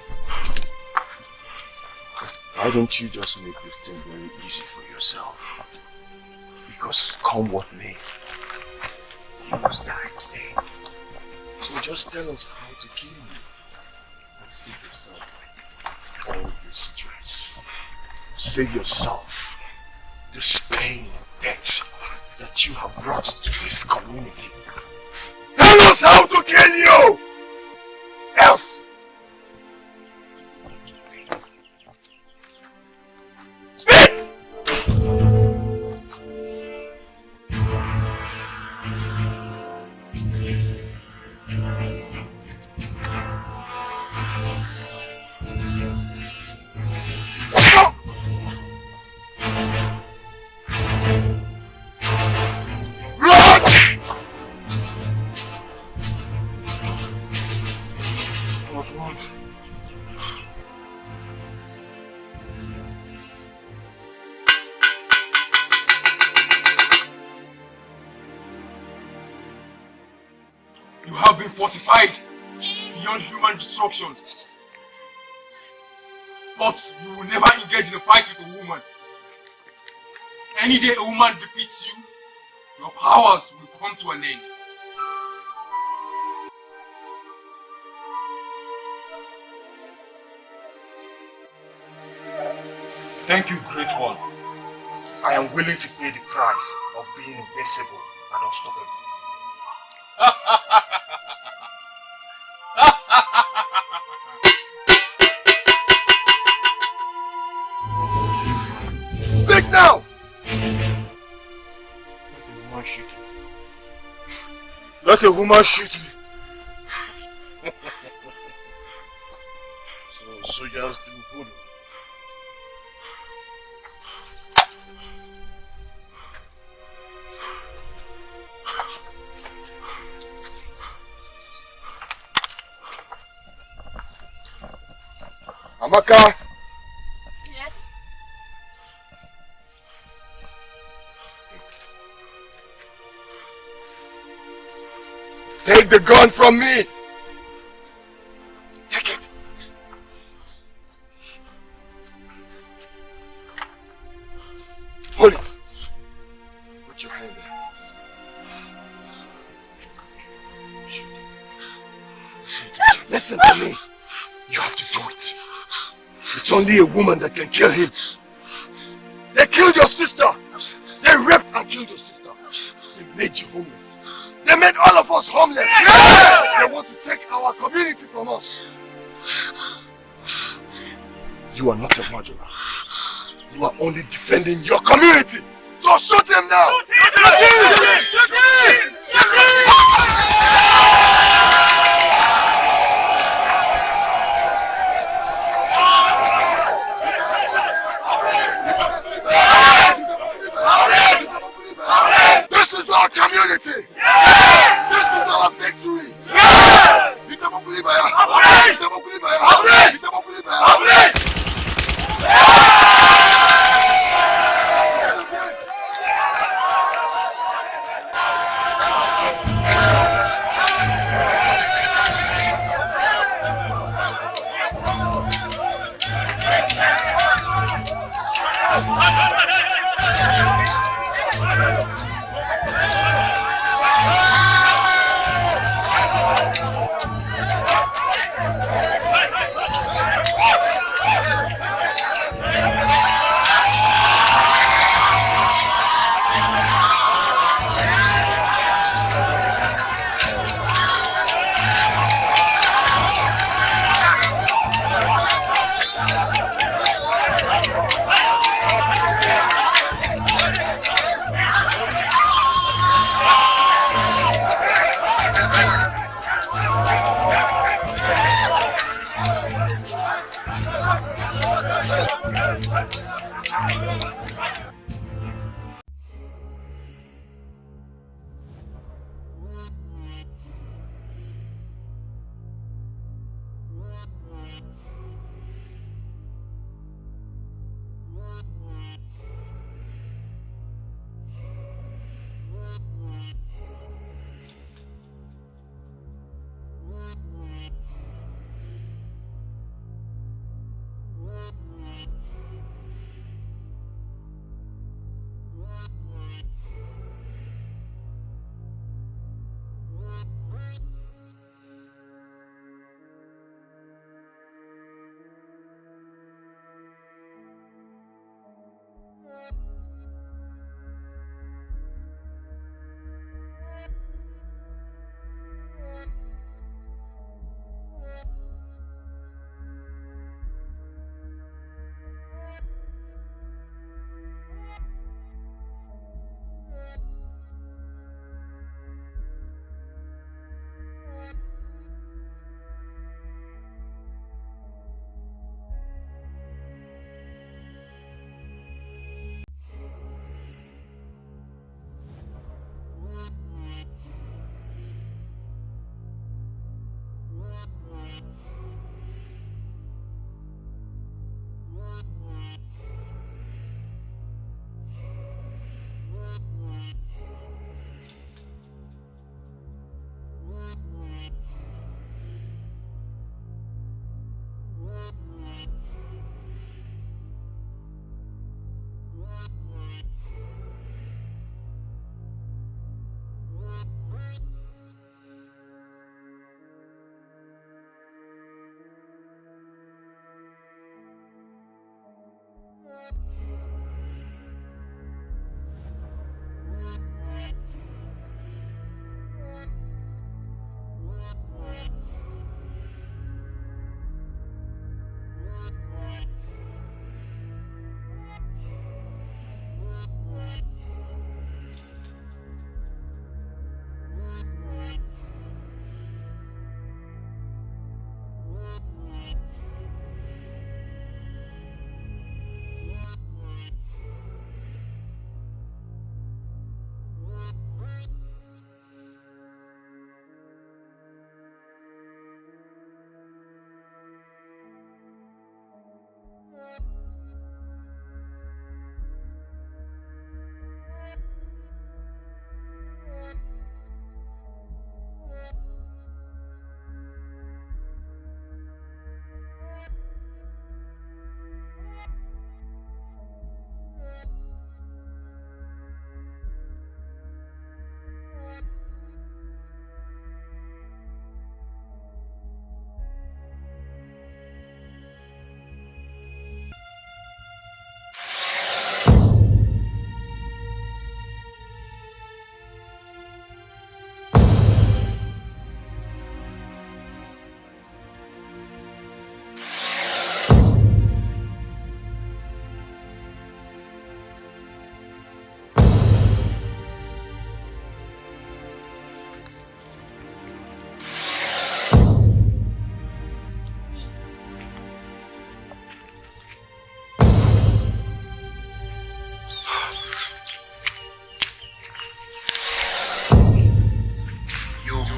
S3: Why don't you just make this thing very easy for yourself? Because come what may, you must die today. So just tell us how to kill you and save yourself all this stress. Save yourself this pain and death that you have brought to this community. Tell us how to kill you! Else! Speak!
S2: you have been fortified beyond human destruction. But you will never engage in a fight with a woman. Any day a woman defeats you, your powers will come to an end.
S9: Thank you, Great One. I am willing to pay the price of being invincible and unstoppable.
S3: Speak now!
S9: Let a woman shoot me.
S5: So soldiers do voodoo.
S3: Amaka!
S7: Yes?
S3: Take the gun from me! Take it! Hold it! Put your hand there. Shoot it. Listen to me. You have to do it. It's only a woman that can kill him. They killed your sister. They raped and killed your sister. They made you homeless. They made all of us homeless. Yes! They want to take our community from us. You are not a murderer. You are only defending your community. So shoot him now! Shoot him! Shoot him! Shoot him! This is our community! Yes! This is our victory! Yes!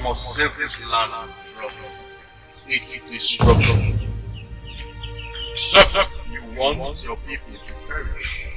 S3: must save this land from its destruction. Except you want your people to perish.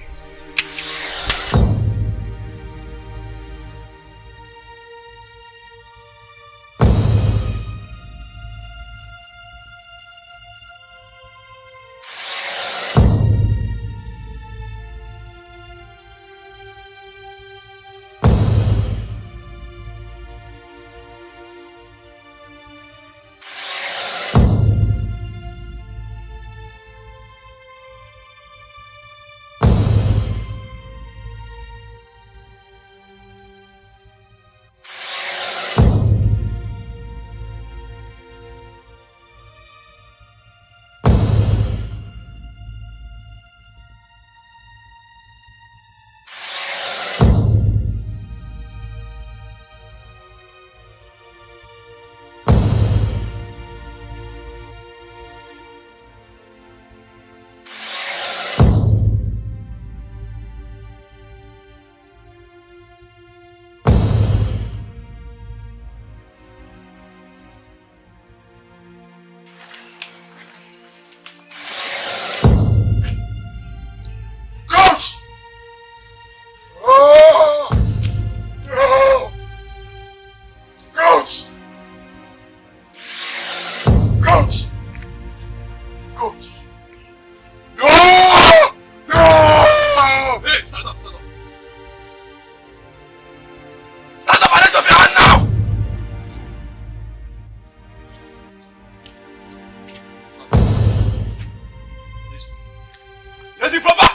S1: Ready proper!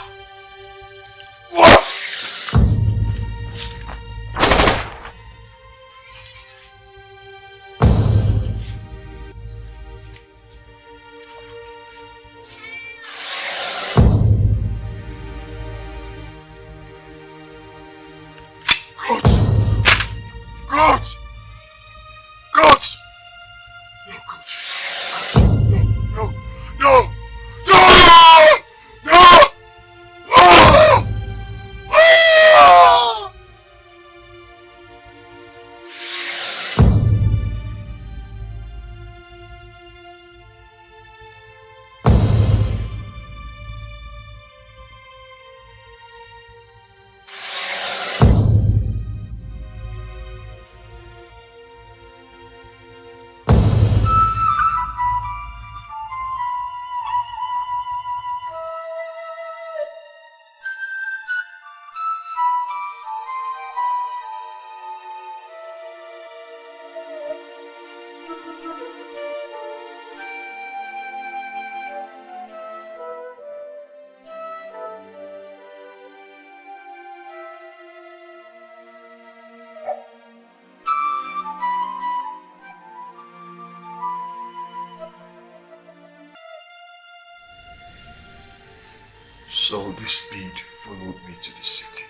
S3: So this speed followed me to the city.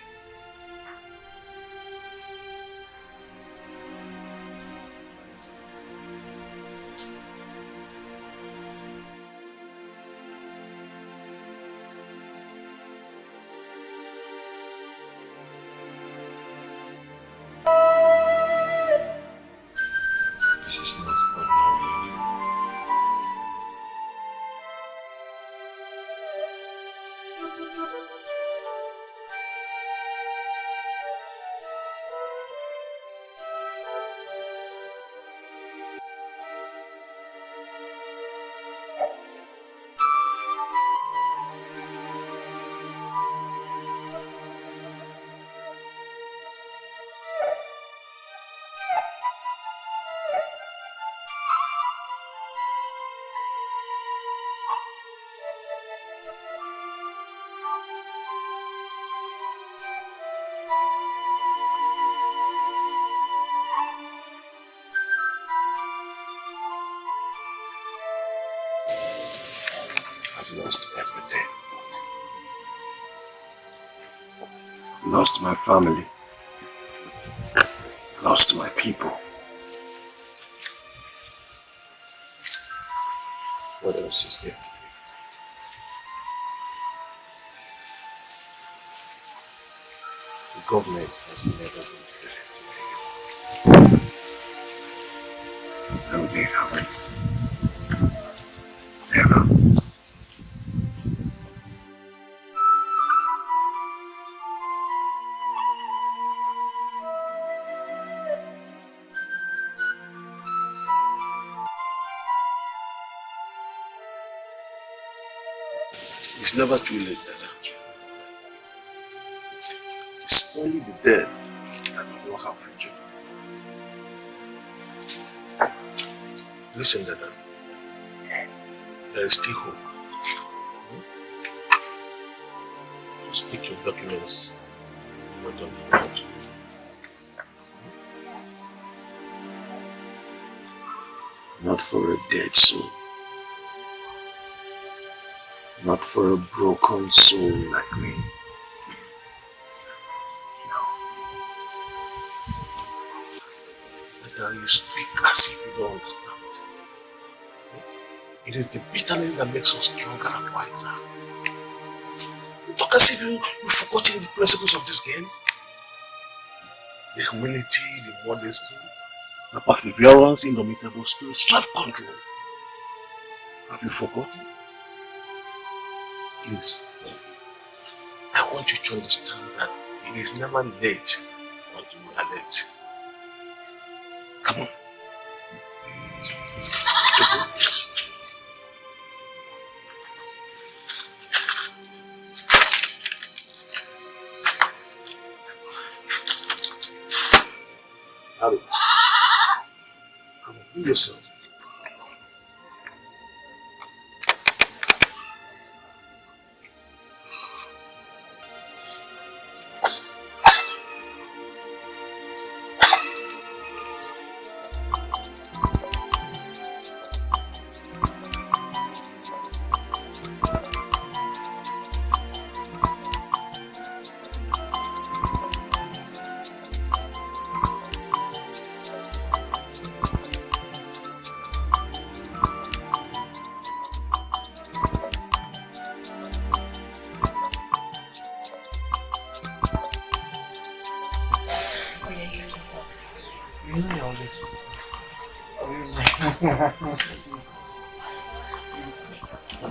S3: This is not ordinary. I've lost everything. Lost my family. Lost my people. What else is there? The government has never been fair to me. No, they haven't. Never. It's never too late, Dada. It's only the dead that do not have future. Listen, Dada. There is still hope. Just pick your documents. Put on the ground. Not for a dead soul. Not for a broken soul like me. No. That you speak as if you don't understand. It is the bitterness that makes us stronger and wiser. You talk as if you've forgotten the principles of this game. The humility, the modesty, the perseverance, indomitable spirit, self-control. Have you forgotten? Please, I want you to understand that it is never late until you are late. Come on. Come on, do yourself.
S10: You know you're always with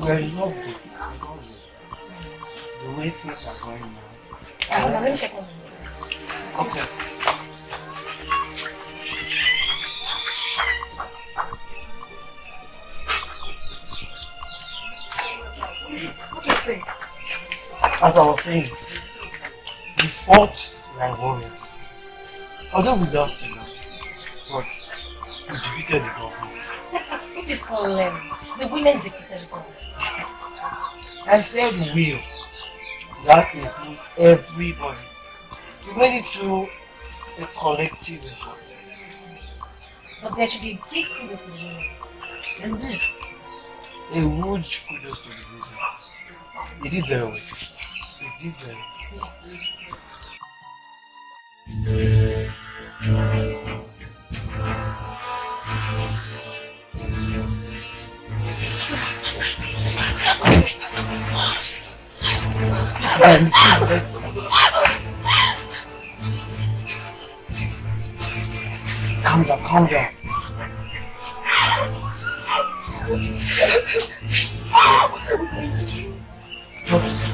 S10: We're lovely. The way things are going now.
S7: Let me check on you.
S10: Okay.
S8: What are you saying?
S10: As I was saying, we fought like warriors. Although we lost a lot, but we defeated the government.
S7: What is called the women defeated the government?
S10: I said we. That includes everybody. We made it through a collective effort.
S7: But there should be big kudos to the women.
S10: Indeed. A huge kudos to the women. They did very well. They did very well. Calm down, calm down. Just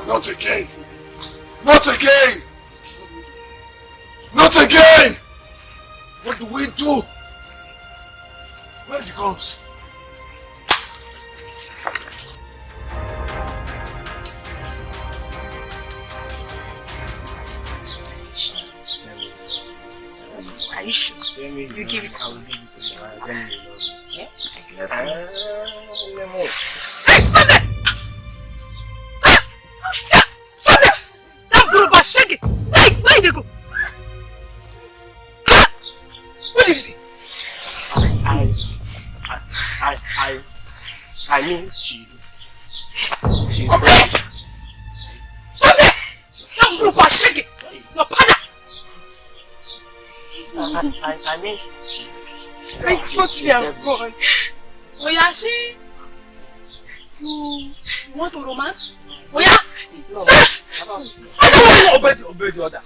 S2: Not again! Not again! Not again! What do we do? Where's the guns?
S8: Are you sure? You give it to me.
S7: Yeah?
S8: Hey, stop it! Stop it! That group was shaking! Hey, where did they go? What did you see?
S10: I mean, she's
S8: okay! Stop it! That group was shaking! Your father!
S10: I mean,
S8: I totally am gone. Oyashi, you want to romance? Oya, start! I don't want to obey the order.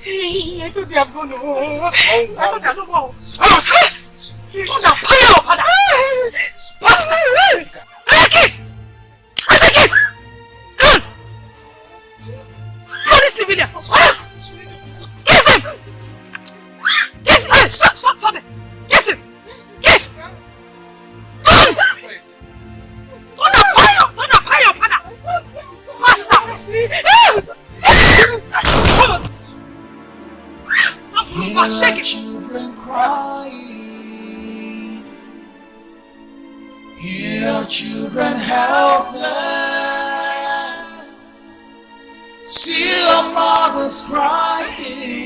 S8: I thought they have gone. I thought they are no more. Start! Don't have fire, father. Pass! I like it! I like it! Run!
S7: fast, shake it.
S1: Children crying, hear children helpless, see your mothers crying.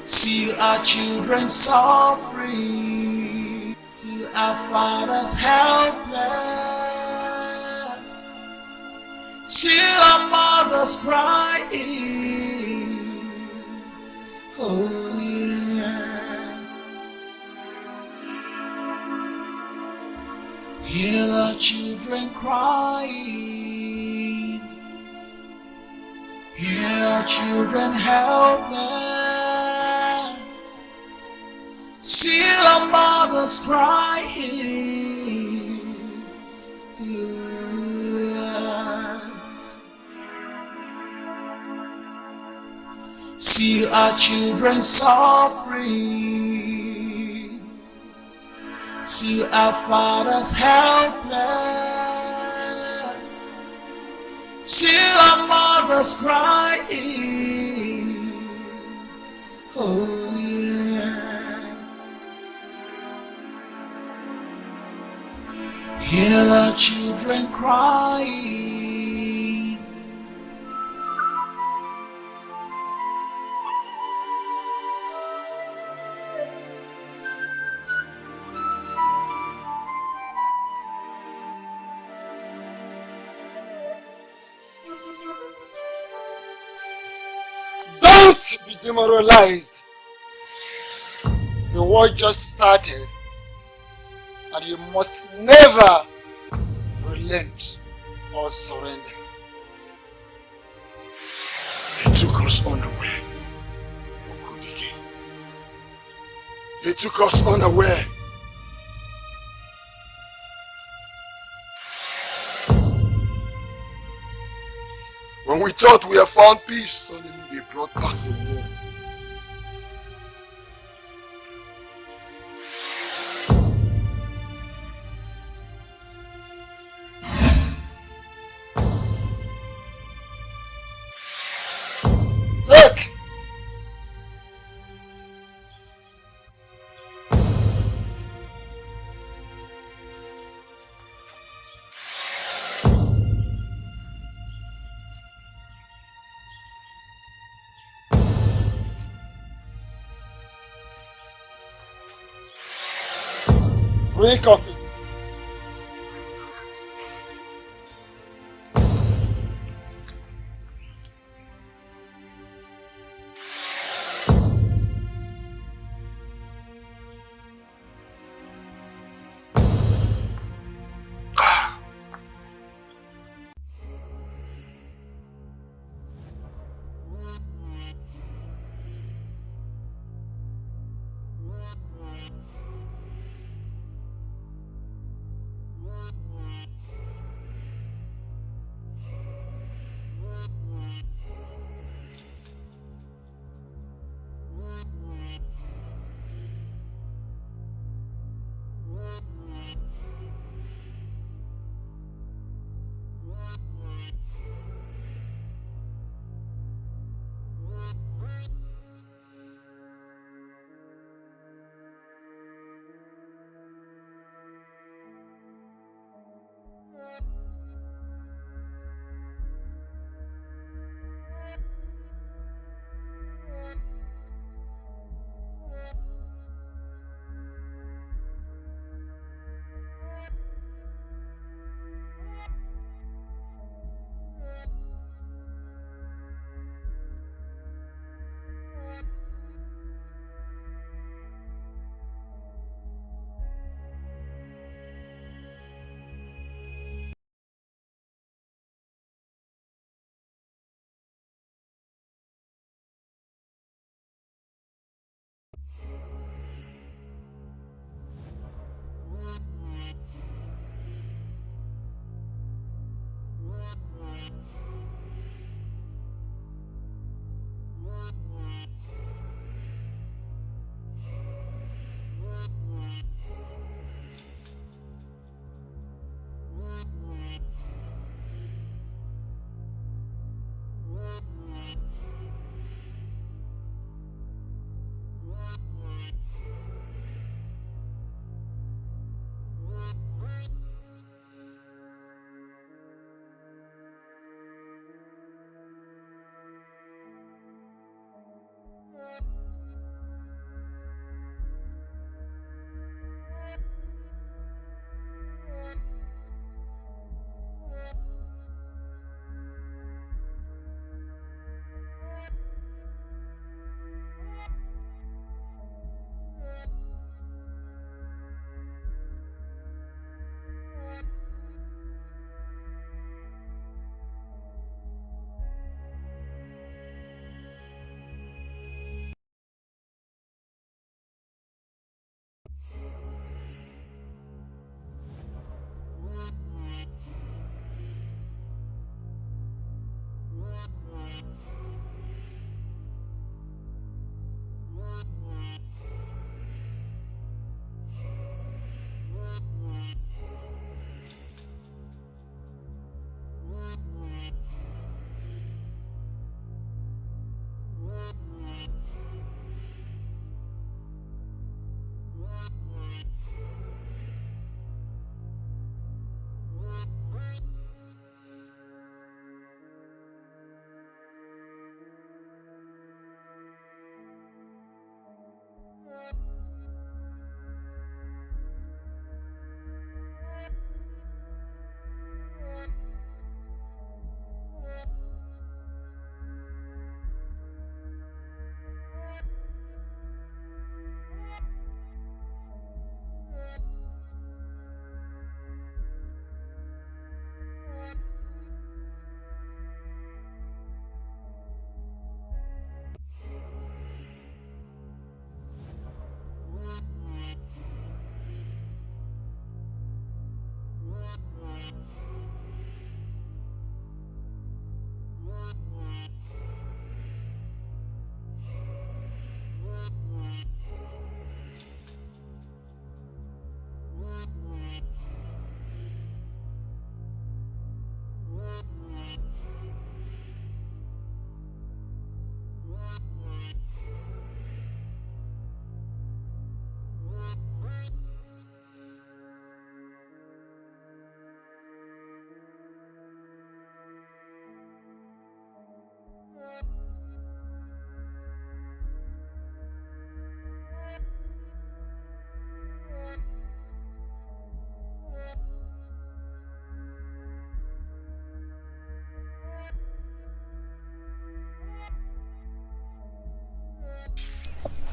S1: See our children suffering, see our fathers helpless, see our mothers crying. Oh yeah. Hear the children crying, hear children helpless, see the mothers crying. Yeah. See our children suffering, see our fathers helpless, see our mothers crying. Oh yeah. Hear the children crying.
S4: Don't be demoralized. The war just started, and you must never relent or surrender.
S6: He took us unaware. Okudike. He took us unaware. When we thought we had found peace, suddenly they brought back the war.
S4: Take! Drink of it.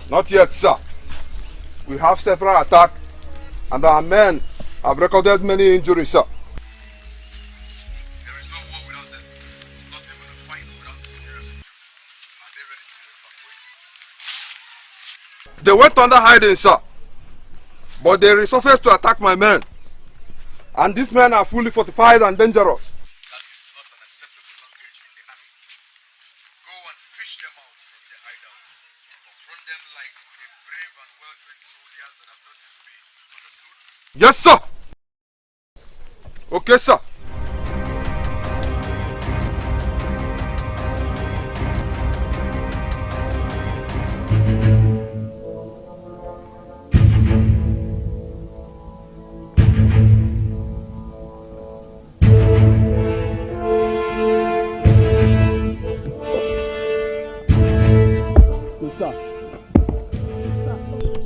S11: Not yet, sir. We have several attacks and our men have recorded many injuries, sir.
S3: There is no war without them. Not even a fight without a serious injury. Are they ready to evacuate?
S11: They went under hiding, sir. But they resurfaced to attack my men. And these men are fully fortified and dangerous.
S3: That is not an acceptable language in the army. Go and fish them out from their hideouts. Confront them like the brave and well-trained soldiers that have done to be. Understood?
S11: Yes, sir. Okay, sir.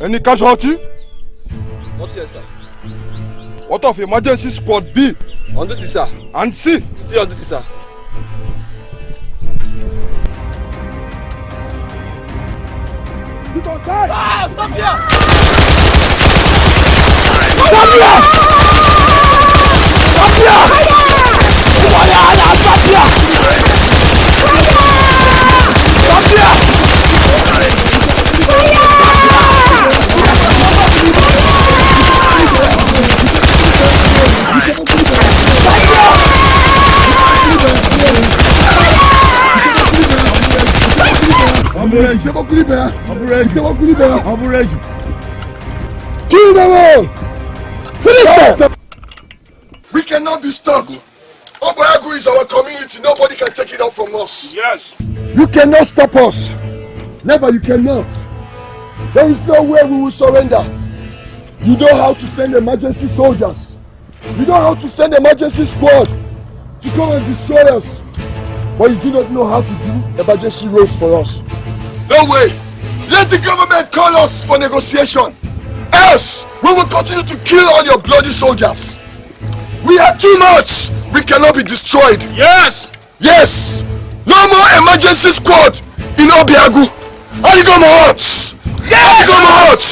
S11: Any casualty?
S12: Not yet, sir.
S11: What of emergency squad B?
S12: On duty, sir.
S11: And C?
S12: Still on duty, sir.
S1: Ah, stop here!
S2: Stop here! Stop here! Stop Kill them all! Finish them! We cannot be stopped. Obayagu is our community. Nobody can take it out from us.
S11: Yes.
S2: You cannot stop us. Never, you cannot. There is no way we will surrender. You know how to send emergency soldiers. You know how to send emergency squad to come and destroy us. But you do not know how to do emergency roads for us. No way! Let the government call us for negotiation. Else, we will continue to kill all your bloody soldiers. We are too much. We cannot be destroyed.
S11: Yes!
S2: Yes! No more emergency squad in Obiagu. Aligomohot! Yes! Aligomohot!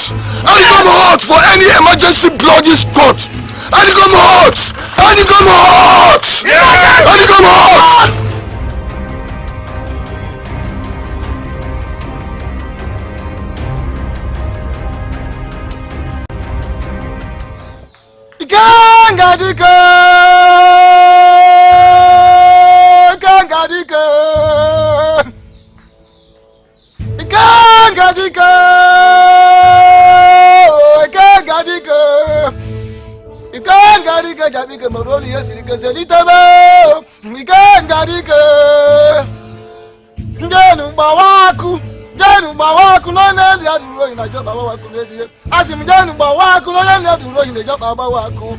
S2: Aligomohot for any emergency bloody squad. Aligomohot! Aligomohot! Yes! Aligomohot! Gangadika, Gangadika, Gangadika, Gangadika, Gangadika, Gangadika, Maroli, Yasika, Zelitaba, Gangadika, Janu Bawaku. Janu bawaku no na dia duro ina jo bawaku meji asim janu bawaku no na duro ina jo bawaku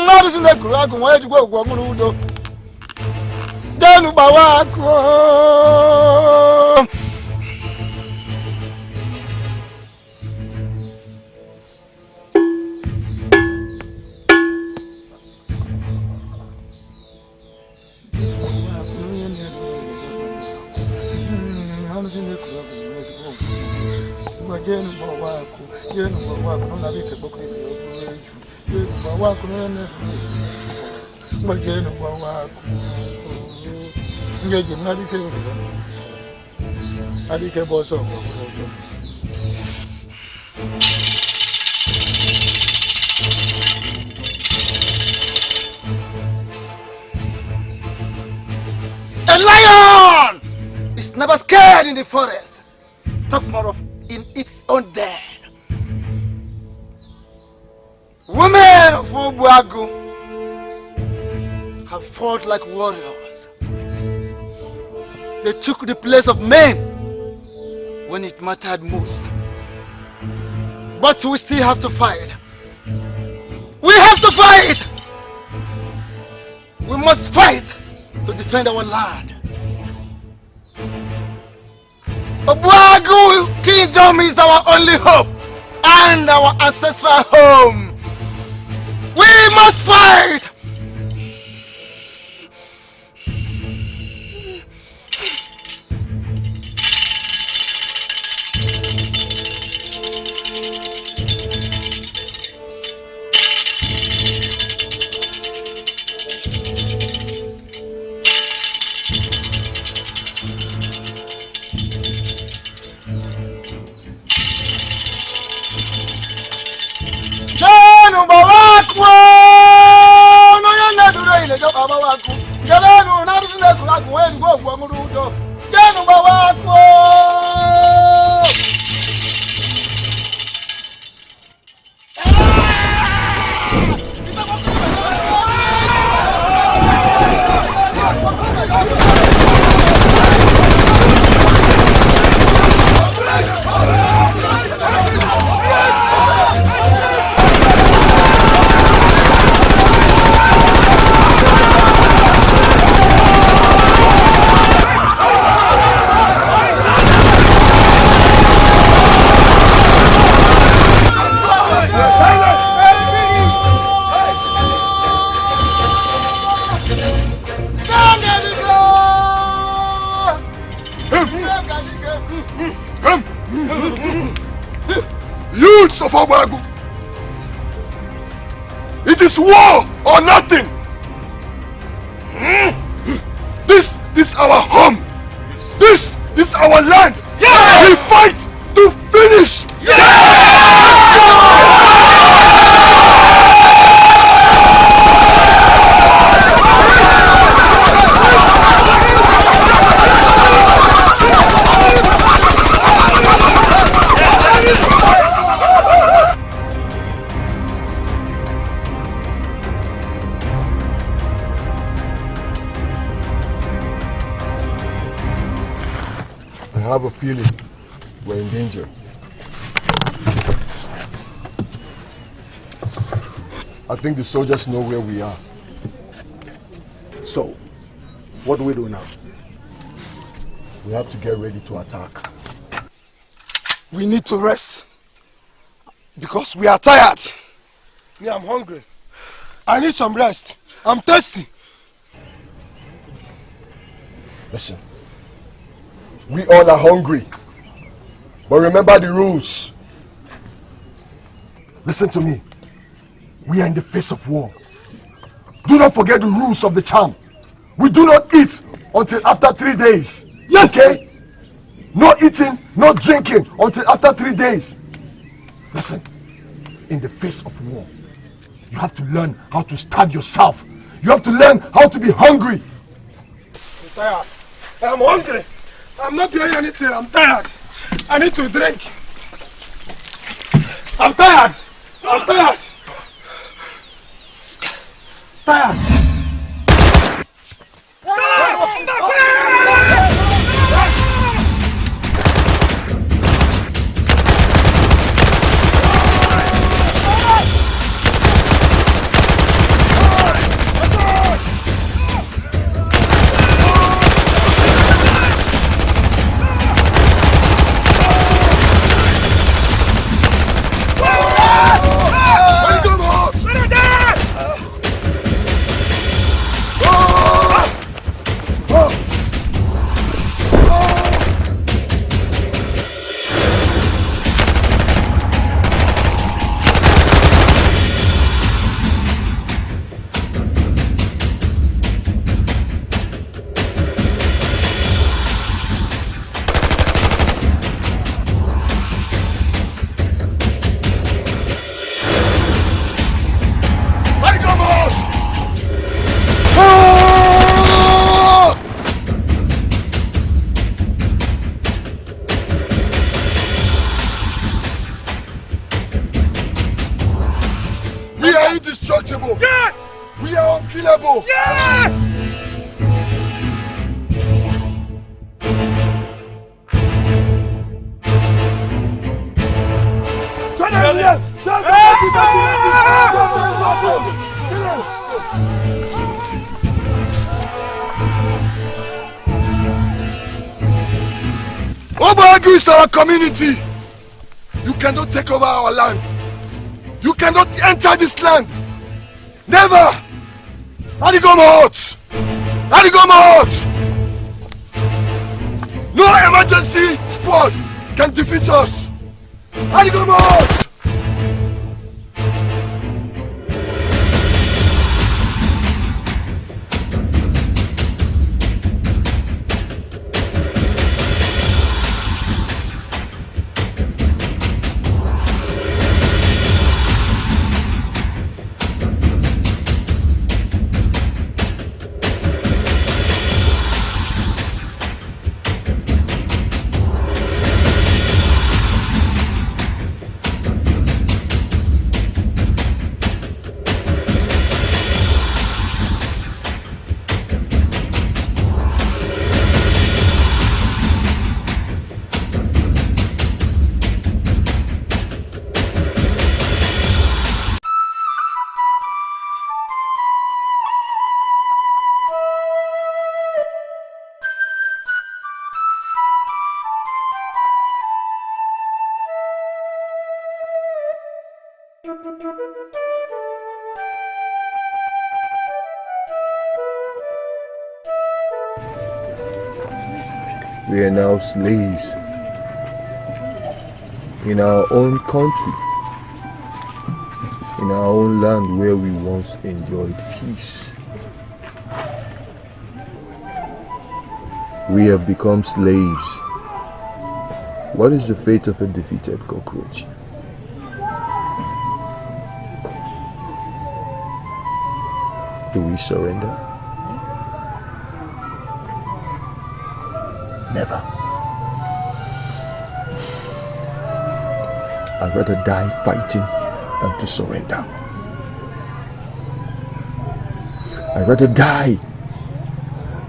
S2: madu sine kuragu won ejugbo ogwo muru udo janu bawaku Jenu bawaku no labi ke boko ibi obureju jenu bawaku no na mo jenu bawaku ngeje mali ke ali ke boso A lion is never scared in the forest. Talk more of in its own den. Women of Obuagu have fought like warriors. They took the place of men when it mattered most. But we still have to fight. We have to fight! We must fight to defend our land. Obuagu Kingdom is our only hope and our ancestral home. We must fight!
S6: jẹjọ bàbá wa kú jẹlẹnu náà sílẹ̀ kúrò àgùn wọn èdè ògùn ọmọdé wúdọ jẹnu bàbá wa kú.
S3: Youths of Obagu, it is war or nothing. This our home. This our land. Yes! We fight to finish.
S13: I have a feeling we're in danger. I think the soldiers know where we are.
S6: So, what do we do now?
S13: We have to get ready to attack.
S6: We need to rest. Because we are tired. Me, I'm hungry. I need some rest. I'm thirsty.
S13: Listen. We all are hungry. But remember the rules. Listen to me. We are in the face of war. Do not forget the rules of the charm. We do not eat until after 3 days.
S6: Yes,
S13: okay? No eating, no drinking until after 3 days. Listen, in the face of war, you have to learn how to starve yourself. You have to learn how to be hungry.
S6: I'm tired. I'm hungry. I'm not doing anything. I'm tired. I need to drink. I'm tired. I'm tired. Tired.
S3: Yes! We are unkillable!
S1: Yes!
S3: Obagu is our community. You cannot take over our land. You cannot enter this land. Never! Adigomot! Adigomot! No emergency squad can defeat us. Adigomot! We are now slaves in our own country, in our own land where we once enjoyed peace. We have become slaves. What is the fate of a defeated cockroach? Do we surrender? Never. I'd rather die fighting than to surrender. I'd rather die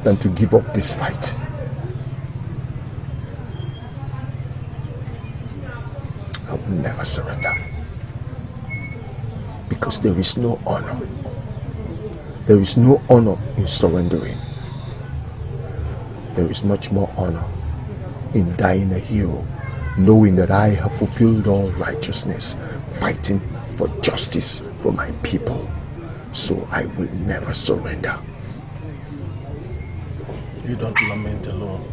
S3: than to give up this fight. I will never surrender. Because there is no honor. There is no honor in surrendering. There is much more honor in dying a hero, knowing that I have fulfilled all righteousness, fighting for justice for my people. So I will never surrender.
S14: You don't lament alone.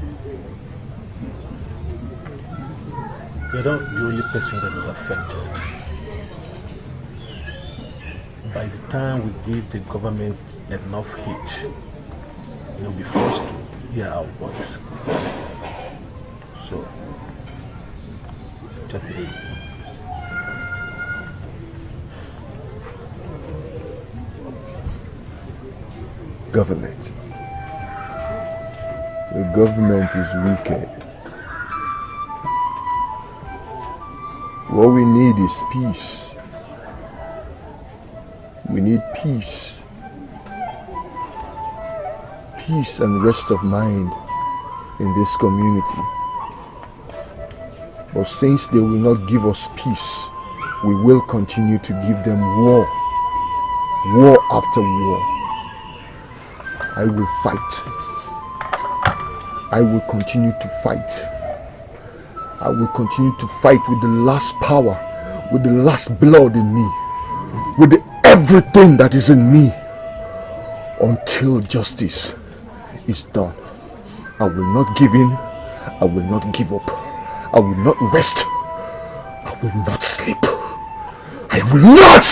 S14: You're not the only person that is affected. By the time we give the government enough heat, they'll be forced to hear our voice. So, take it easy.
S3: Government. The government is wicked. What we need is peace. We need peace. Peace and rest of mind in this community. But since they will not give us peace, we will continue to give them war. War after war. I will fight. I will continue to fight. I will continue to fight with the last power, with the last blood in me, with everything that is in me, until justice is done. I will not give in. I will not give up. I will not rest. I will not sleep. I will not.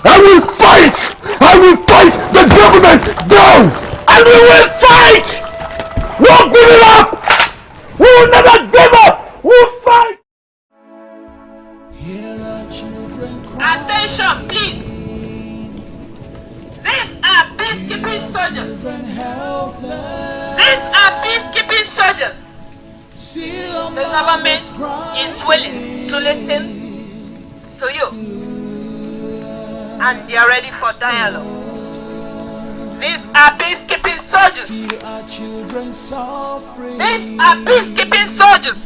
S3: I will fight. I will fight the government down. And we will fight. We won't give it up. We will never give up. We will fight.
S7: Attention, please. These are peacekeeping soldiers. These are peacekeeping soldiers. The government is willing to listen to you. And they are ready for dialogue. These are peacekeeping soldiers. These are peacekeeping soldiers.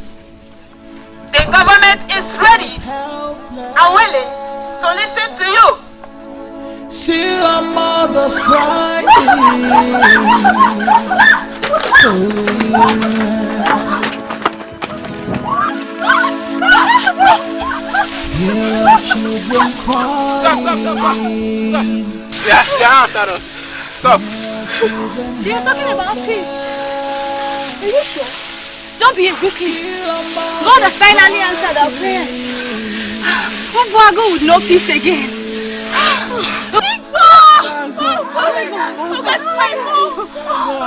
S7: The government is ready and willing to listen to you.
S1: See our mothers crying. Hear our children crying.
S11: Stop. They're out at us. Stop.
S15: They are talking about peace. Are you sure? Don't be a victim. God has finally answered our prayer. What will I go with no peace again?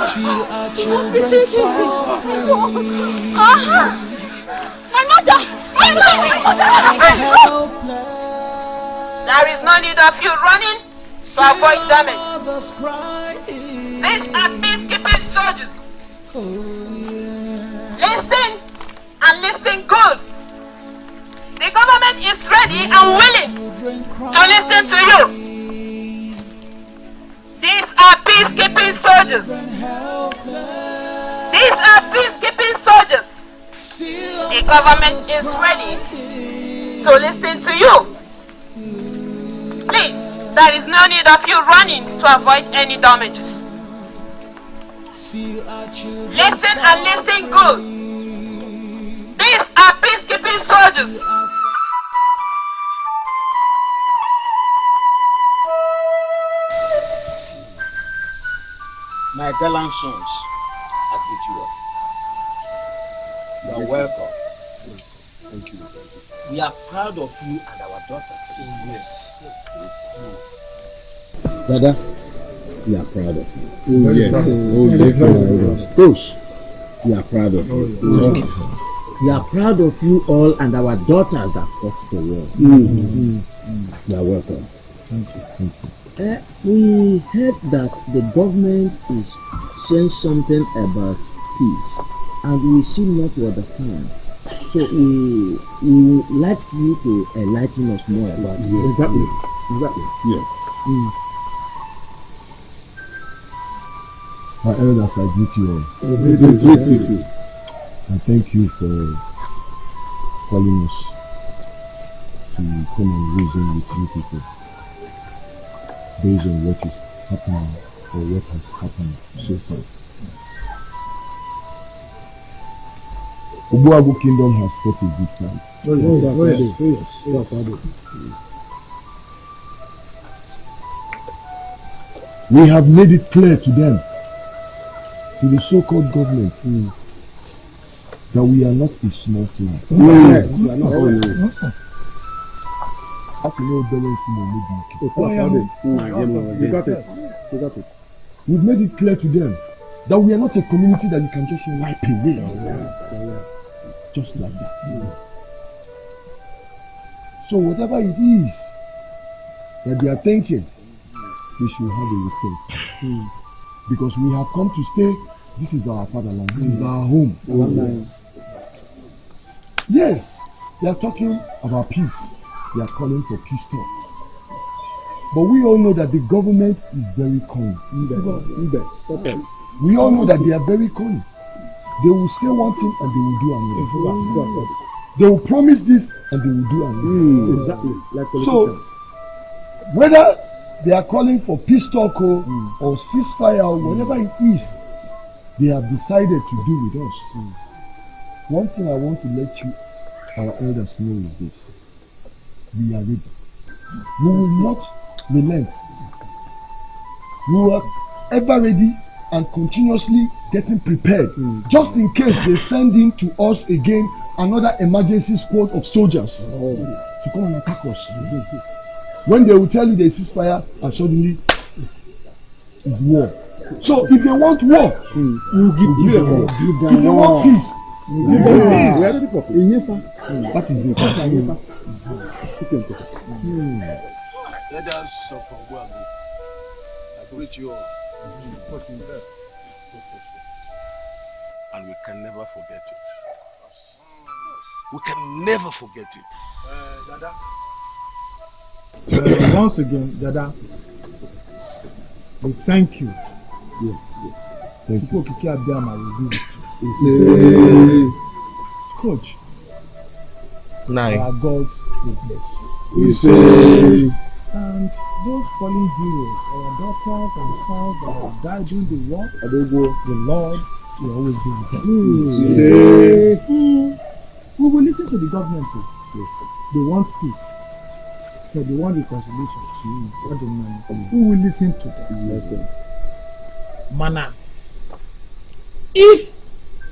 S1: See our children suffering.
S15: My mother!
S7: There is no need of you running to avoid damage. These are peacekeeping soldiers. Listen and listen good. The government is ready and willing to listen to you. These are peacekeeping soldiers. These are peacekeeping soldiers. The government is ready to listen to you. Please, there is no need of you running to avoid any damages. Listen and listen good. These are peacekeeping soldiers.
S16: gallant sons, I greet you all. You are welcome.
S3: Thank you.
S16: We are proud of you and our daughters.
S3: Yes.
S17: Dada, we are proud of you.
S3: Oh, yes.
S17: Of course, we are proud of you. We are proud of you all and our daughters that fought the war. You are welcome.
S3: Thank you.
S17: We heard that the government is saying something about peace, and we seem not to understand. So we would like you to enlighten us more about it.
S3: Exactly.
S17: Yes.
S13: My elders, I greet you all. And thank you for calling us to come and reason with you people based on what is happening or what has happened so far. Obuagu Kingdom has fought a good fight. We have made it clear to them, to the so-called government, that we are not a small fly. As you know, we've made it clear to them that we are not a community that you can just wipe away. Just like that. So whatever it is that they are thinking, we should have a rethink. Because we have come to stay. This is our fatherland. This is our home. Yes, they are talking about peace. They are calling for peace talk. But we all know that the government is very cunning. We all know that they are very cunning. They will say one thing and they will do another. They will promise this and they will do another.
S3: Exactly. Like
S13: so, whether they are calling for peace talk or ceasefire or whatever it is, they have decided to do with us. One thing I want to let you, our elders, know is this. We are ready. We will not relent. We are ever ready and continuously getting prepared, just in case they send in to us again another emergency squad of soldiers to come and attack us. When they will tell you there is ceasefire and suddenly it's war. So if they want war, we will give them war. If they want peace, we will give them peace. That is it.
S3: Let us suffer well. I greet you all. And we can never forget it. We can never forget it.
S18: Dada. Once again, Dada, we thank you.
S13: Yes. Thank you.
S18: Coach.
S14: Nine.
S18: Our God's witness.
S14: We say.
S18: And those fallen heroes, our daughters and sons that have died in the war, the Lord will always be with them. We will listen to the government too. Yes. They want peace. So they want reconciliation. We will listen to them. Yes. Mana. If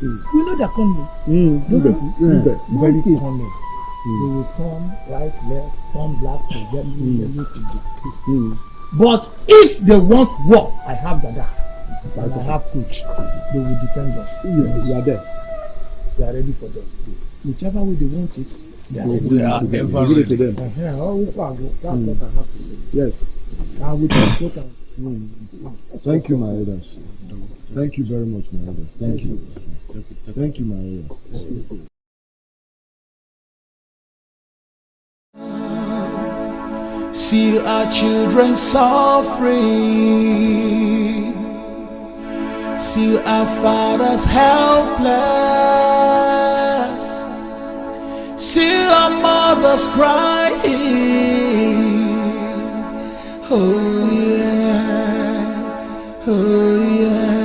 S18: we know they're coming, very coming. They will turn right, left, turn black to get to But if they want war, I have Dada. I have coach. They will defend us. Yes. We are there. They are ready for them. Whichever way they want it, they are ready.
S14: Ever ready to them.
S18: That's what I have to say.
S13: Yes.
S18: And we can talk and
S13: thank you, my elders. Thank you very much, my elders. Thank you. Thank you, my elders.
S19: See our children suffering. See our fathers helpless. See our mothers crying. Oh yeah, oh yeah.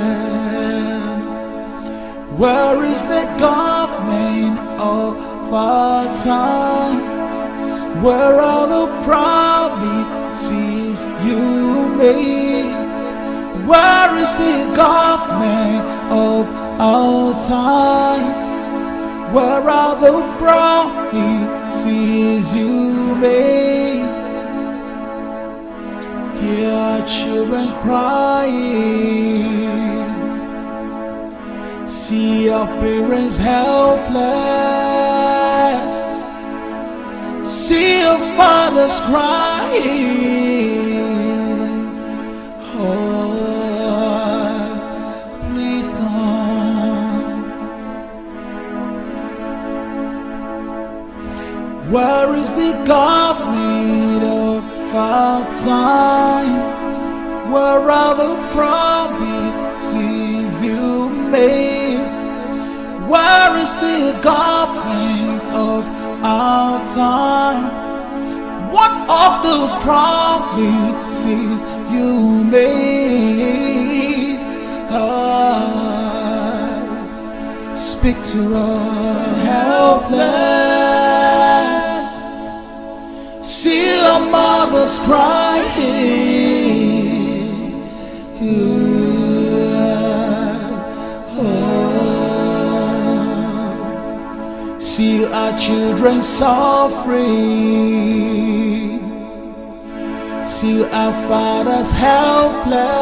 S19: Where is the government of our time? Where are the promises you made? Where is the government of our time? Where are the promises you made? Hear children crying, see your parents helpless, see your fathers crying. Oh, please come. Where is the government of our time? Where are the promises you made? Where is the government of our time? What of the promises you made? Speak to us, helpless. See your mothers crying. See our children suffering. See our fathers helpless.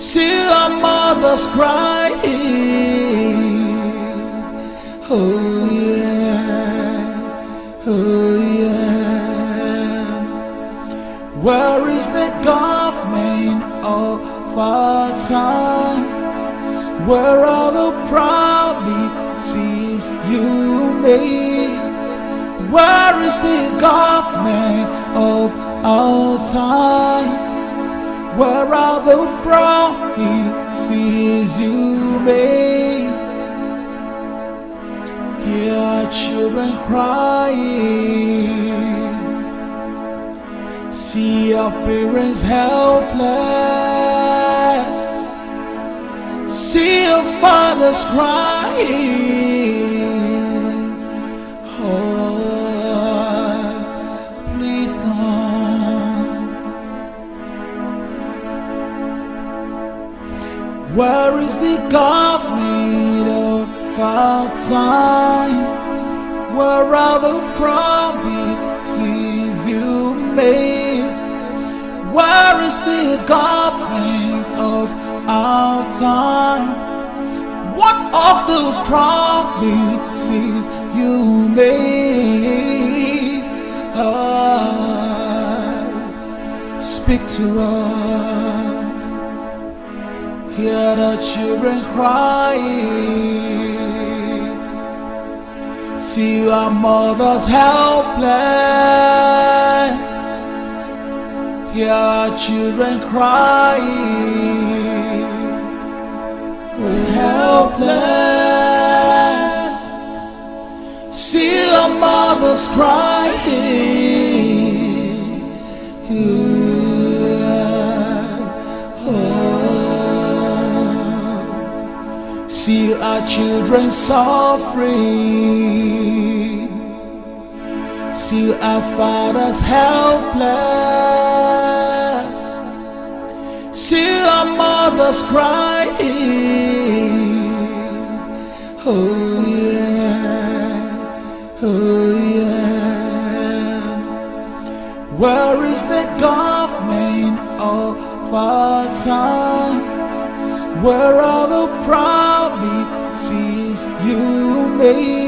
S19: See our mothers crying. Oh yeah, oh yeah. Where is the government of our time? Where are the promises you made? Where is the government of our time? Where are the promises you made? Hear children crying, see your parents helpless, see your fathers crying. Oh, please come. Where is the government of our time? Where are the promises you made? Where is the government of our time? What of the promises you made? Speak to us. Hear the children crying. See our mothers helpless. Hear our children crying. We're helpless. See our mothers crying. See our children suffering. See our fathers helpless. See our mothers crying. Oh yeah, oh yeah. Where is the government of our time? Where are the promises you made?